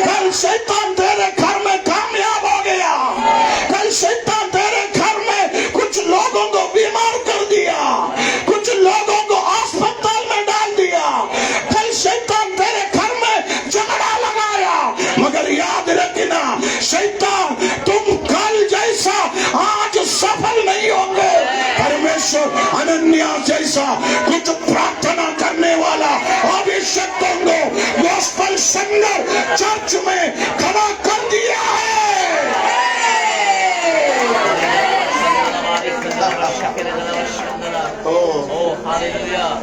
कल शैतान तेरे घर में कामयाब हो गया. कल शैतान तेरे घर में कुछ लोगों को बीमार कर दिया, कुछ लोगों को अस्पताल में डाल दिया. कल शैतान तेरे घर में झगड़ा लगाया, मगर याद रखना शैतान तुम कल जैसा आज सफल नहीं होंगे. परमेश्वर अनन्या जैसा कुछ प्रार्थना करने वाला अभिषेकों को गॉस्पेल सिंगर चर्च में खड़ा कर दिया है.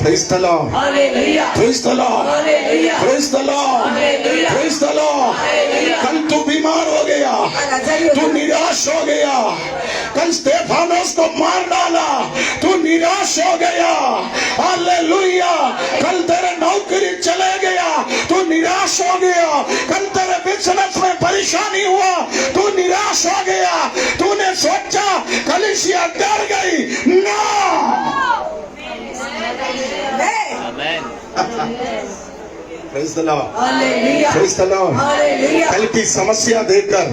Praise the Lord. Hallelujah. Praise the Lord. Hallelujah. Praise the Lord. Hallelujah. Praise the Lord. कल तू बीमार हो गया, आजारी तू होतो. निराश हो गया. कल स्टेफानोस को मार डाला, तू निराश हो गया. हालेलुया. कल तेरे नौकरी चले गया, तू निराश हो गया. कल तेरे बिजनेस में परेशानी हुआ, तू निराश हो गया. तूने सोचा कलीसिया डर गई. ना. Praise the Lord. Hallelujah. Praise the Lord. Hallelujah. कल की समस्या देखकर,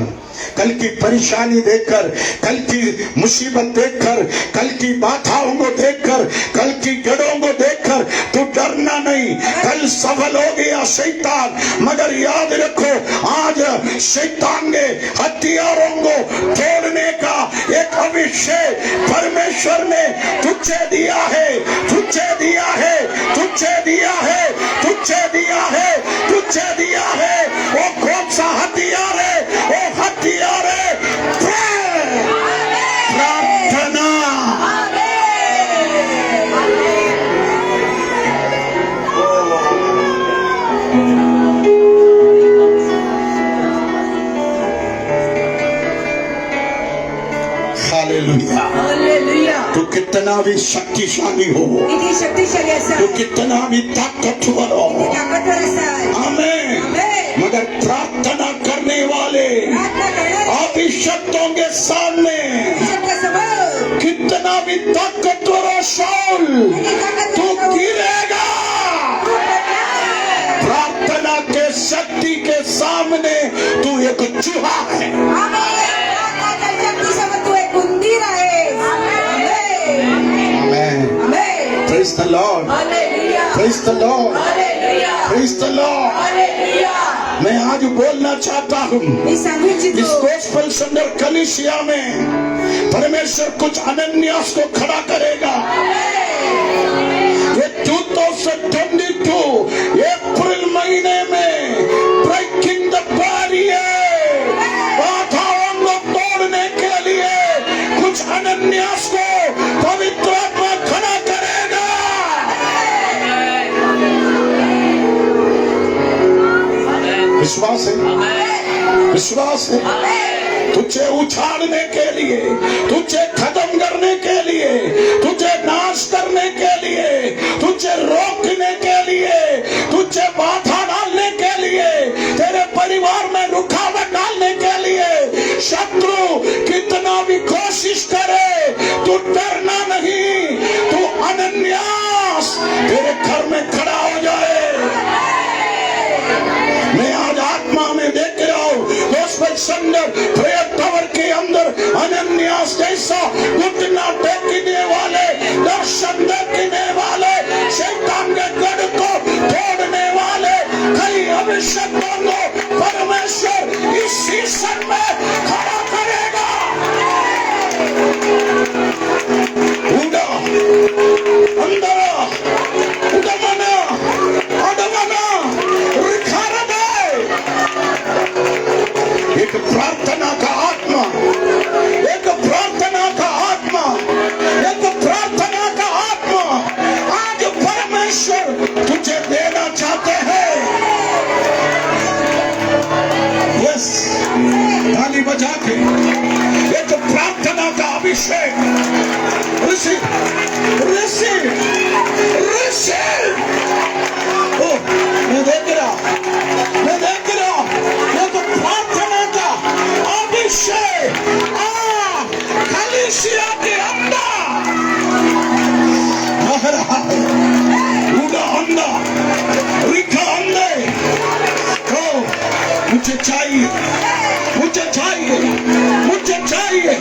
कल की परेशानी देखकर, कल की मुसीबत देखकर, कल की बाधाओं को देखकर, कल की गड़ों को देखकर तू डरना नहीं. कल सफल हो गया शैतान, मगर याद रखो आज शैतान ने हथियारों को तोड़ने का एक अभिषेक परमेश्वर ने तुझे दिया है, तुझे दिया है, तुझे दिया है, तुझे दिया है, तुझे दिया है। वो कौन सा हथियार है? वो हथियार है प्रार्थना। हालेलुया। हालेलुया। तू कितना भी शक्तिशाली हो, किती शक्तिशाली असा, तू कितना भी ताकतवर हो, ताकतवर असा, आमेन, आमेन। मगर प्रार्थना करने वाले प्रार्थना करणारे अभिषक्तों के सामने सबका समोर कितना भी ताकतवर हो शाऊल, तू गिरेगा। प्रार्थना के शक्ति के सामने तू एक चूहा है। शक्ती समोर तू एक उंदीर आहेस। आमेन। आमेन। Praise the Lord. Hallelujah. Praise the Lord. Hallelujah. Praise the Lord. Hallelujah. मैं आज बोलना चाहता हूँ मी सांगू इस इच्छितो गोस्पेल सेंटर कलीसिया में परमेश्वर कुछ अनन्यास को खड़ा करेगा। ये 2022 अप्रैल महीने में ब्रेकिंग द बैरियर, बाधाओं को तोड़ने के लिए कुछ अनन्यास को पवित्र आत्मा खड़ा करेगा। विश्वास है, विश्वास है। तुझे उछाड़ने के लिए, तुझे खत्म करने के लिए, तुझे नाश करने के लिए, तुझे रोकने के लिए, तुझे बाधा डालने के लिए, तेरे परिवार में रुकावट डालने के लिए शत्रु कितना भी कोशिश करे, तू डरना नहीं, तू अनन्यास तेरे घर में खड़ा हो जाए। मैं आज आत्मा में देख रहा हूँ गोस्पेल सेंटर प्रेयर टावर के अंदर अनन्यास जैसा घुटना टेकने वाले, दर्शन देखने वाले, शैतान के गढ़ को तोड़ने वाले कई अभिषेकों को परमेश्वर इस सीजन में खड़ा करेगा। उड़ा अंदर उड़मना उड़मना रिखारा दे। एक प्रार्थना का आत्मा, एक प्रार्थना का आत्मा, एक प्रार्थना का आत्मा आज परमेश्वर तुझे देना चाहते हैं। यस, ताली बजा के एक प्रार्थना का अभिषेक रिसीव, रिसीव, रिसीव। ओ, मैं देख रहा, मैं देख रहा एक प्रार्थना का अभिषेक कलीसिया के अंदर बह रहा है। उड़ा अंदर, रिखा अंदर। ओ, मुझे चाहिए, मुझे चाहिए, मुझे चाहिए।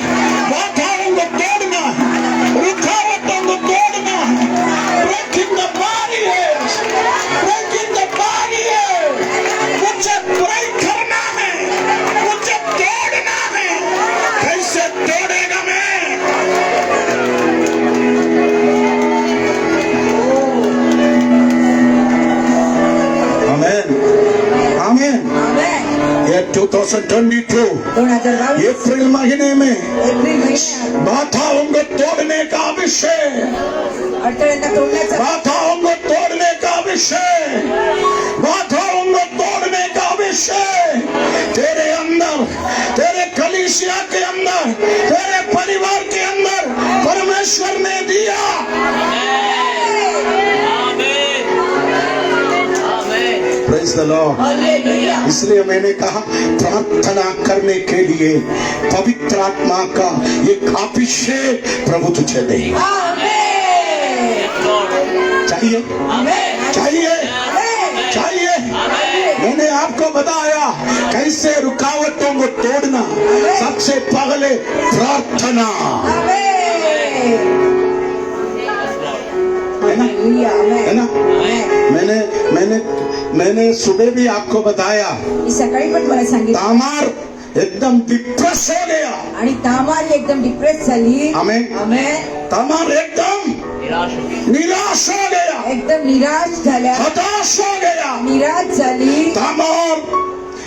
बाधाओं को तोड़ना, रुकावटों को तोड़ना, breaking the barriers, breaking the barrier. मुझे ब्रेक करना है, मुझे तोड़ना है। कैसे तोड़ेगा मैं? आमेन, आमेन। ये 2022 2022 अप्रैल महीने में एप्रिल महिन्यात बाधाओं को तोड़ने का अभिषेक, अडथळ्यांना तोडण्याचा बाधाओं को तोड़ने का अभिषेक, बाधाओं को तोड़ने का अभिषेक तेरे अंदर, तेरे कलीसिया के अंदर, तेरे परिवार के अंदर परमेश्वर ने दिया। Praise the Lord. हालेलुया। इसलिए मैंने कहा प्रार्थना करने के लिए पवित्र आत्मा का एक अभिषेक प्रभु तुझे दे। आमेन। चाहिए, आमेन। चाहिए, आमेन। चाहिए। मैंने आपको बताया कैसे रुकावटों को तोड़ना। सबसे पहले प्रार्थना आमेन। है ना, हालेलुया। आमेन। है ना। आमेन। मैंने सुबह भी आपको बताया, मी सकाळी पण तुम्हाला सांगितलं तामार एकदम डिप्रेस हो गया। आणि तामार ही एकदम डिप्रेस झाली. आमेन। आमेन. तामार एकदम निराश हो गया, एकदम निराश झाल्या, हताश हो गया। निराश झाली. तामार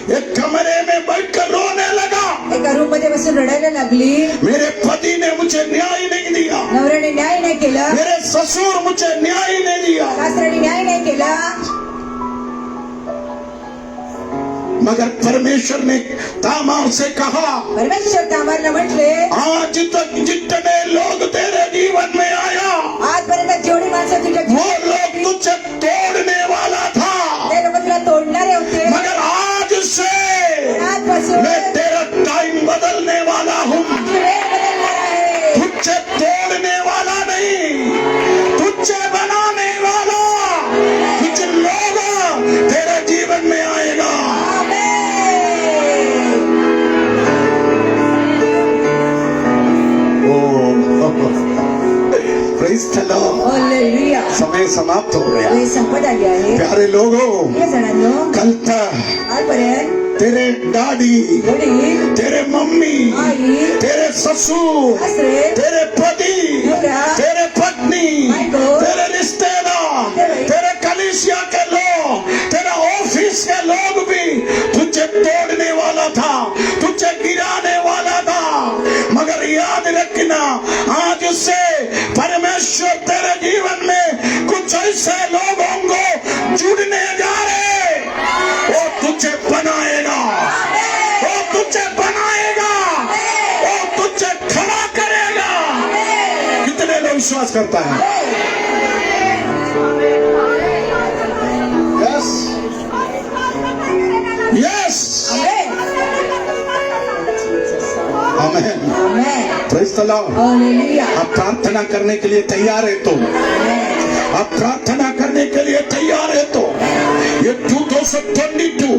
एक कमरे में बैठकर रोने लगा। एका रूम मध्ये बसून रडायला लागली. मेरे पति ने मुझे न्याय नहीं दिया, नवऱ्याने न्याय नाही केला, मेरे ससुर मुझे न्याय नहीं दिया। सासऱ्याने न्याय नाही केला. मगर परमेश्वर ने तामार से कहा, परमेश्वर तामारला म्हटले, आज तक जितने लोग तेरे जीवन में आया, आजपर्यंत जेवढी माणसं तुझ्या वो जीवनात लोग आली, तुझे तोड़ने वाला था, ते लोक तुला तोडणारे होते. मगर आज से आजपासून मैं तेरा टाइम बदलने वाला हूँ। वेळ बदलणार आहे. तुझे तोड़ने वाला नहीं, तुझे बनाने वाला कुछ लोग तेरे जीवन में आएगा। Praise the Lord. हालेलुया. समय समाप्त हो गया। वेळ संपत आली आहे. प्यारे लोगों, हे जणांनो, कल तक आजपर्यंत तेरे डैडी, वडील, तेरे मम्मी, आई, तेरे ससुर, सासरे, तेरे पति, नवरा, तेरे पत्नी, बायको, तेरे रिश्तेदार, तेरे कलीसिया के लोग, तेरे ऑफिस के लोग भी तुझे तोड़ने वाला था, तुझे गिराने वाला था, मगर याद रखना, आज से परमेश्वर तेरे जीवन में कुछ ऐसे लोगों को जुड़ने जा रहे, वो तुझे बनाएगा, वो तुझे बनाएगा, वो तुझे खड़ा करेगा। कितने लोग विश्वास करता है? Yes yes, amen. Amen. Praise the Lord. Hallelujah. आप प्रार्थना करने के लिए तैयार है तो, आप प्रार्थना करने के लिए तैयार है तो, ये 2022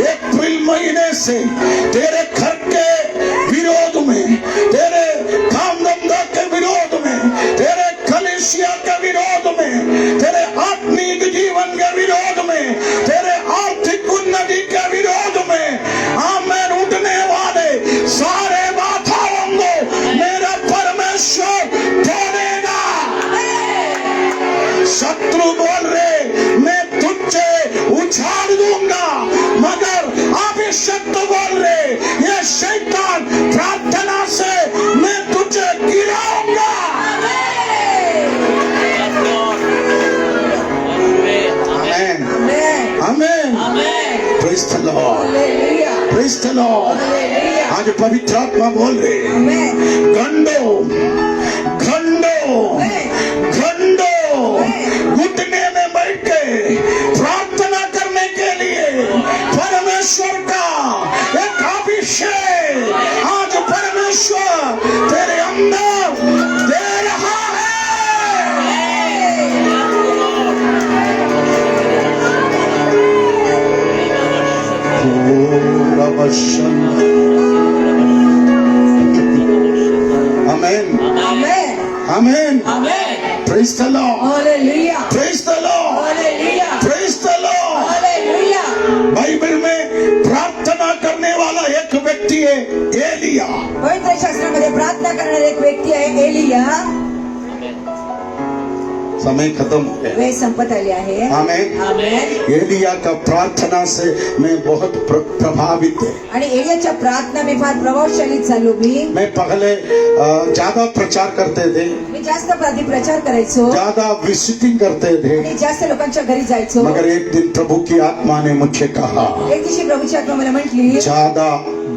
अप्रैल महीने से तेरे घर के विरोध में, तेरे काम धंधा के विरोध में, तेरे कलीसिया के विरोध में, तेरे आत्मिक जीवन के विरोध में, तेरे आर्थिक उन्नति के विरोध में, आमेन, उठने वाले सारे बाधाओं को मेरा परमेश्वर तोड़ेगा। शत्रु बोल रहे मैं तुझे उछाल दूंगा, मगर अभिषक्त बोल रहे ये शैतान प्रार्थना से मैं तुझे गिराऊंगा। Amen amen. Praise the Lord, hallelujah. Praise the Lord. Hallelujah. आज पवित्र आत्मा बोल रहे आमेन. घंटो घंटो घंटो घुटने में बैठ के प्रार्थना करने के लिए परमेश्वर का एक अभिषेक आज परमेश्वर तेरे अंदर दे रहा है। Amen amen. Amen. Amen. Praise the Lord, hallelujah. Praise the Lord, hallelujah. Praise the Lord. Hallelujah. Bible में प्रार्थना करने वाला एक व्यक्ति है एलिया। पवित्र शास्त्रामध्ये प्रार्थना करणारा एक व्यक्ती आहे एलिया. समय खत्म हो गया। वेळ संपत आली आहे. आमेन। आमेन. एलिया का प्रार्थना से मैं बहुत प्रभावित है। आणि एलियाच्या प्रार्थना मी फार प्रभावशाली झालो. मैं पहले ज्यादा प्रचार करते थे, मी जास्त आधी प्रचार करायचो ज्यादा विजिटिंग करते थे, आणि जास्त लोकांच्या घरी जायचो. मगर एक दिन प्रभु की आत्मा ने मुझे कहा, एक दिवशी प्रभूची आत्मा मला म्हटली, ज्यादा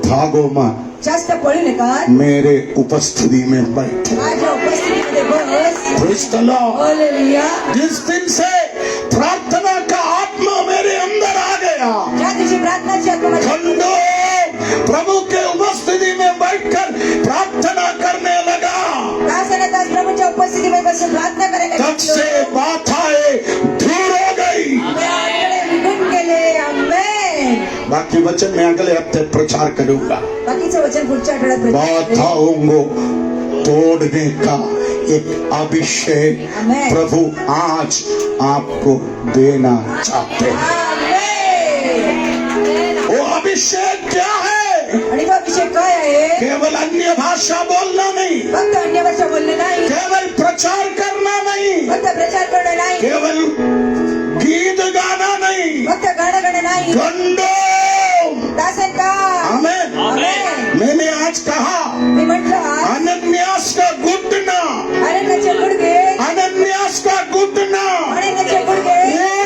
भागो मत, जास्त पळू नका, मेरे उपस्थिति में बैठ। माझ्या उपस्थितीमध्ये बस. Praise the Lord. हालेलुया. जिस दिन से प्रार्थना का आत्मा मेरे अंदर आ गया, ज्या दिवशी प्रार्थनाची आत्मा माझ्या खंडो प्रभु के उपस्थिति में बैठकर प्रार्थना करने लगा, तास प्रभूच्या उपस्थितीमध्ये बसून प्रार्थना करायला तब से बाधाएं दूर हो गई। निघून गेले. आमेन. बाकी वचन मैं अगले हफ्ते प्रचार करूंगा। बाकीचं वचन पुढच्या आठवड्यात प्रचार करेन. बाधाओं को तोड़ने का एक अभिषेक आमेन। प्रभु आज आपको देना चाहते हैं। वो अभिषेक क्या है? आणि तो अभिषेक काय आहे? केवल अन्य भाषा बोलना नहीं, फक्त अन्य भाषा बोलणे नाही, केवल प्रचार करना नहीं, फक्त प्रचार करणं नाही, केवल गीत गाना नहीं, फक्त गाणं गाणं नाही, गंडो दासन का आमेन। आमेन। मैंने आज कहा मी म्हटलं आज अनन्यास का घुटना, अनन्याचे गुडघे, अनन्यास का घुटना अनन्याचे गुडघे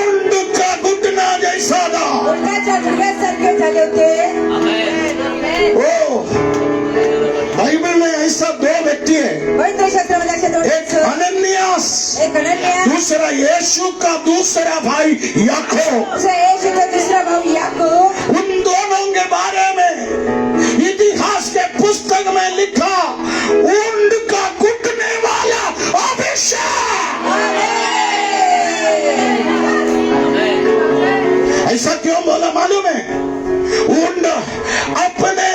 ऊंट का घुटना जैसा था। उंटाच्या गुडघ्यासारखे झाले होते। ओ बाइबल में ऐसा दो व्यक्ति है, पवित्र शास्त्रामध्ये असे दोन एक अनन्यास, एक अनन्या, दूसरा यीशु का दूसरा भाई याकूब। दुसरा येशूचा दुसरा भाऊ याकूब। उन दोनों के बारे में इतिहास के पुस्तक में लिखा ऊंट का घुटने वाला अभिषेक। ऐसा क्यों बोला मालूम है? ऊंट अपने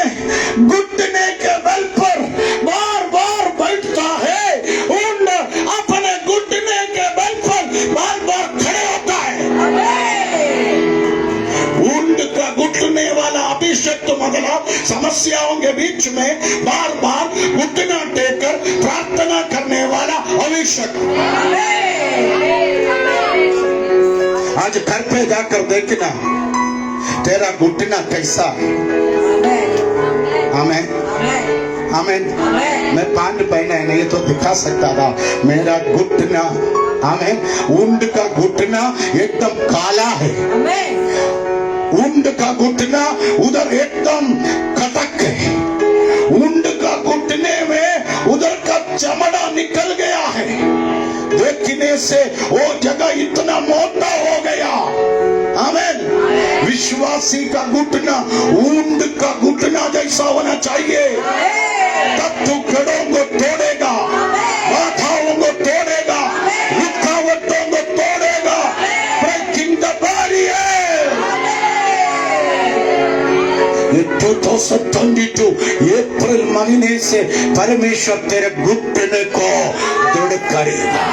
घुटने के बल पर बार बार बैठता है, ऊंट अपने घुटने के बल पर बार बार खड़े होता है। ऊंट का घुटने वाला अभिषेक तो मतलब समस्याओं के बीच में बार बार घुटना टेकर प्रार्थना करने वाला अभिषेक। आज घर पे जाकर देखना तेरा घुटना कैसा है। आमेन आमेन। मैं पांड पहना है नहीं तो दिखा सकता था मेरा घुटना। आमेन। ऊंट का घुटना एकदम काला है, ऊंट का घुटना उधर एकदम कटक है, ऊंट का घुटने में उधर का चमड़ा निकल गया है, देखने से वो जगह इतना मोटा हो गया। आमेन। विश्वासी का घुटना ऊंट का घुटना जैसा होना चाहिए, तब तू गढ़ों को तोड़ेगा, बाधाओं को तोड़ेगा, रुकावटों को तोड़ेगा। Breaking the barrier. ये 2022 अप्रैल महीने से परमेश्वर तेरे घुटने को दृढ़ करेगा।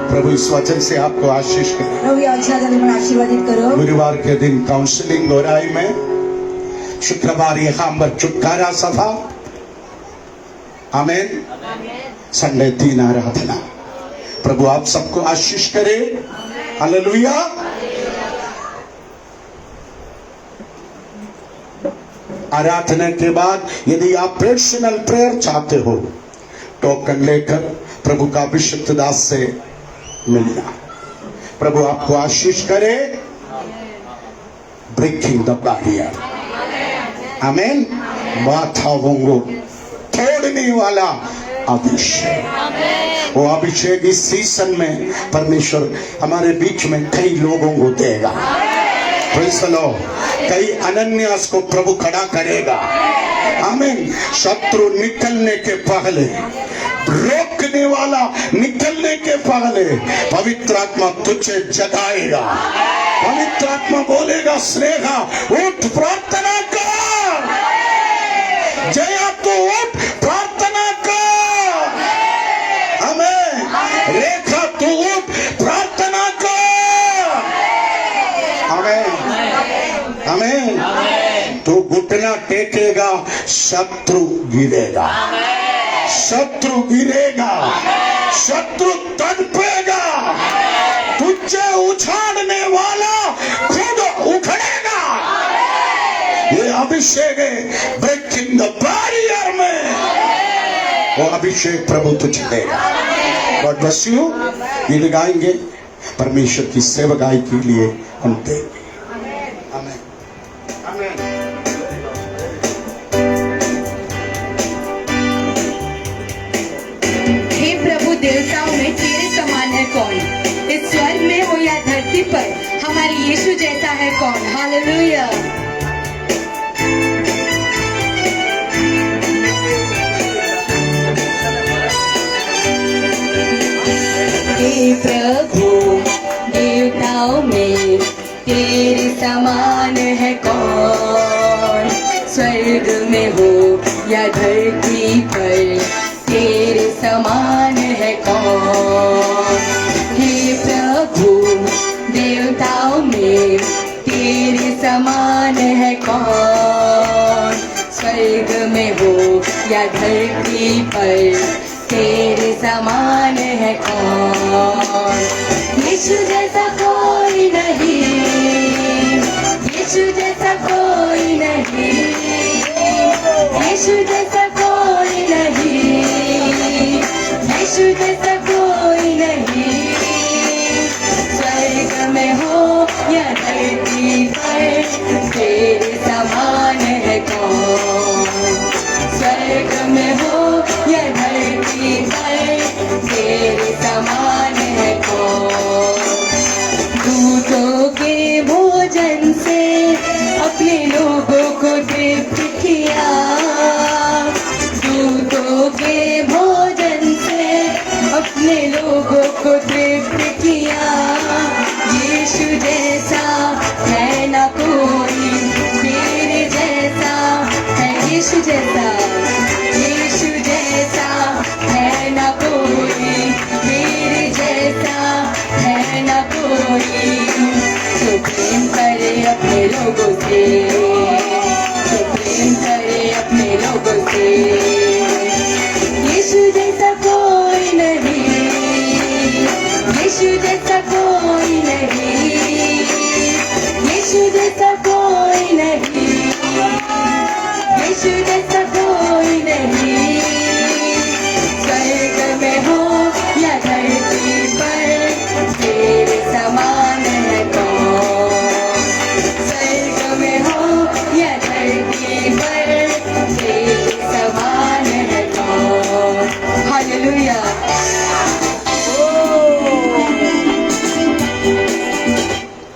प्रभु इस वचन से आपको आशीष करे। प्रभु या वचनाने मला आशीर्वादित करो। गुरुवार के दिन काउंसलिंग हो रहा है में, शुक्रवार यहाँ पर छुटकारा सभा। आमेन। संडे 3 आराधना। प्रभु आप सबको आशीष करे। हालेलुया। आराधना के बाद यदि आप पर्सनल प्रेयर चाहते हो, टोकन लेकर प्रभु का अभिषिक्त दास से मिलना। प्रभु आपको आशीष करे। Breaking the barrier. आमेन। बाधाओं को तोड़ने वाला अभिषेक। वो अभिषेक इस सीजन में परमेश्वर हमारे बीच में कई लोगों को देगा। Praise the Lord. कई अनन्यास को प्रभु खड़ा करेगा। आमीन। शत्रु निकलने के पहले, रोकने वाला निकलने के पहले पवित्र आत्मा तुझे जगाएगा। पवित्र आत्मा बोलेगा, स्नेहा उठ प्रार्थना कर, जया तो उठ प्रार्थना कर। आमीन। रेखा तू उठ प्रार्थना कर। आमीन आमीन। तू घुटना टेकेगा, शत्रु गिरेगा, शत्रु गिरेगा, शत्रु तड़पेगा, तुझे उछाड़ने वाला खुद उखड़ेगा। ये अभिषेक है ब्रेकिंग द बैरियर में। वो अभिषेक प्रभु तुझे देगा। God bless you. ये गाएंगे परमेश्वर की सेवकाई के लिए हम देंगे। आमीन आमीन। हे प्रभु, देवताओं में तेरे समान है कौन? इस स्वर्ग में हो या धरती पर, हमारे यीशु जैसा है कौन? हालेलुया। हे प्रभु, देवताओं में तेरे समान है कौन? स्वर्ग में हो या धरती पर, तेरे समान है कौन। हे प्रभु देवताओं में तेरे समान है कौन। स्वर्ग में हो या धरती पर, तेरे समान है कौन। यीशु जैसा कोई नहीं, यीशु जैसा कोई नहीं, यीशु जैसा कोई नहीं, यीशु जैसा कोई नहीं। स्वर्ग में हो या धरती पर, तेरे समान है कौन। स्वर्ग में हो या धरती पर, तेरे समान है कौन। दूतों के भोजन से अपने लोगों को तृप्त किया, दूतों के भोजन से अपने लोगों को तृप्त किया। यीशु जैसा है ना कोई, तेरे जैसा है यीशु जैसा, यीशु जैसा है ना कोई, तेरे जैसा है ना कोई। तो प्रेम करे अपने लोगों से, तो प्रेम करे अपने लोगों से। यीशु जैसा कोई नहीं, यीशु जैसा कोई नहीं, यीशु जैसा कोई नहीं, यीशु जैसा कोई नहीं। स्वर्ग में हो या धरती पर, तेरे समान है कौन। स्वर्ग में हो या धरती पर, तेरे समान है कौन। हालेलुया।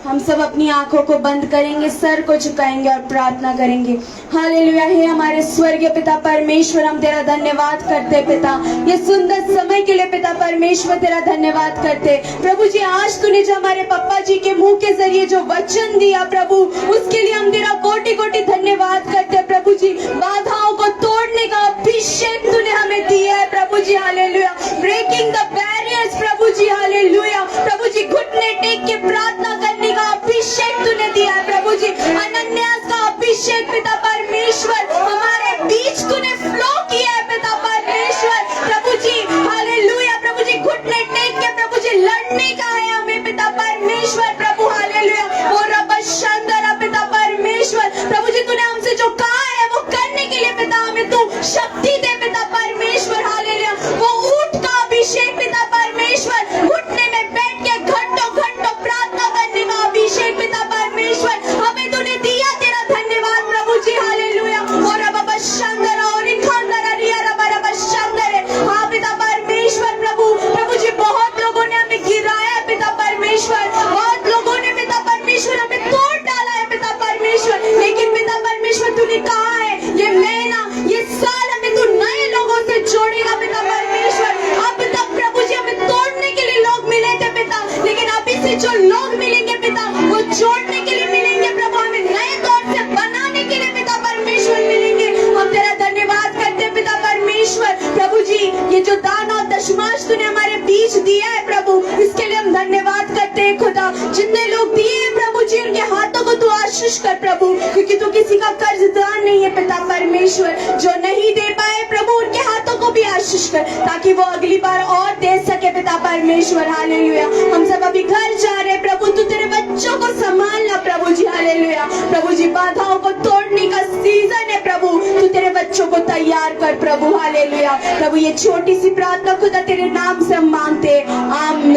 हम सब अपनी आंखों को बंद करेंगे, सर को झुकाएंगे और प्रार्थना करेंगे। हालेलुया। हे हमारे स्वर्गीय पिता परमेश्वर, हम तेरा धन्यवाद करते पिता, ये सुंदर समय के लिए पिता परमेश्वर तेरा धन्यवाद करते। प्रभु जी, आज तूने जो हमारे पप्पा जी के मुंह के जरिए जो वचन दिया प्रभु, उसके लिए हम तेरा कोटि कोटि धन्यवाद करते। प्रभु जी, बाधाओं को तोड़ने का अभिषेक तूने हमें दिया है प्रभु जी। हालेलुया। ब्रेकिंग द बैरियर्स प्रभु जी। हालेलुया। प्रभु जी, घुटने टेक के प्रार्थना करने का अभिषेक तूने दिया है प्रभु जी। अनन्यास का अभिषेक पिता परमेश्वर हमारे बीच तूने फ्लो किया है पिता परमेश्वर। प्रभु जी हालेलुया। प्रभु जी, घुटने टेक के प्रभु जी लड़ने का है हमें पिता परमेश्वर। प्रभु हालेलुया। और रब शानदार पिता परमेश्वर, प्रभु जी तूने हमसे जो कहा है वो करने के लिए पिता हमें तू शक्ति दे पिता परमेश्वर। हालेलुया। वो ऊंट का अभिषेक पिता परमेश्वर, घुटने में बैठ के घंटों घंटों प्रार्थना करने का अभिषेक पिता परमेश्वर हमें तूने दिया। तेरा धन्यवाद प्रभु जी। हालेलुया। और रब शानदार और खानदार रिया रब शानदार। हाँ पिता परमेश्वर। प्रभु जी, बहुत लोगों ने हमें गिराया पिता परमेश्वर, बहुत लोगों ने पिता परमेश्वर हमें तोड़ डाला है पिता परमेश्वर, लेकिन पिता परमेश्वर तूने कहा है ये महीना ये साल हमें तू नए लोगों से जोड़ेगा पिता परमेश्वर। अब तक प्रभु जी हमें तोड़ने के लिए लोग मिले थे पिता, लेकिन अभी से जो लोग मिलेंगे पिता वो जोड़ने के लिए मिलेंगे प्रभु, हमें नए तौर से बनाने के लिए पिता परमेश्वर मिलेंगे। हम तेरा धन्यवाद करते हैं पिता परमेश्वर। प्रभु जी, ये जो दान और दशमांश तूने हमारे बीच दिया है प्रभु, इसके लिए हम धन्यवाद करते हैं खुदा। जितने लोग दिए हैं प्रभु जी, उनके हाथों को तू आशीष कर प्रभु, क्योंकि तू किसी का कर्जदार नहीं है पिता परमेश्वर। जो नहीं दे पाए प्रभु, उनके हाथों को भी आशीष कर, ताकि वो अगली बार और दे सके पिता परमेश्वर। हालेलुया। हम सब अभी घर जा रहे हैं प्रभु, तू तेरे बच्चों को संभालना प्रभु जी। हालेलुया। प्रभु जी, बाधाओं को तोड़ने का सीजन है प्रभु, तू तेरे बच्चों को तैयार कर प्रभु। हालेलुया। प्रभु, ये छोटी सी प्रार्थना खुदा तेरे नाम से हम मांगते। आमीन।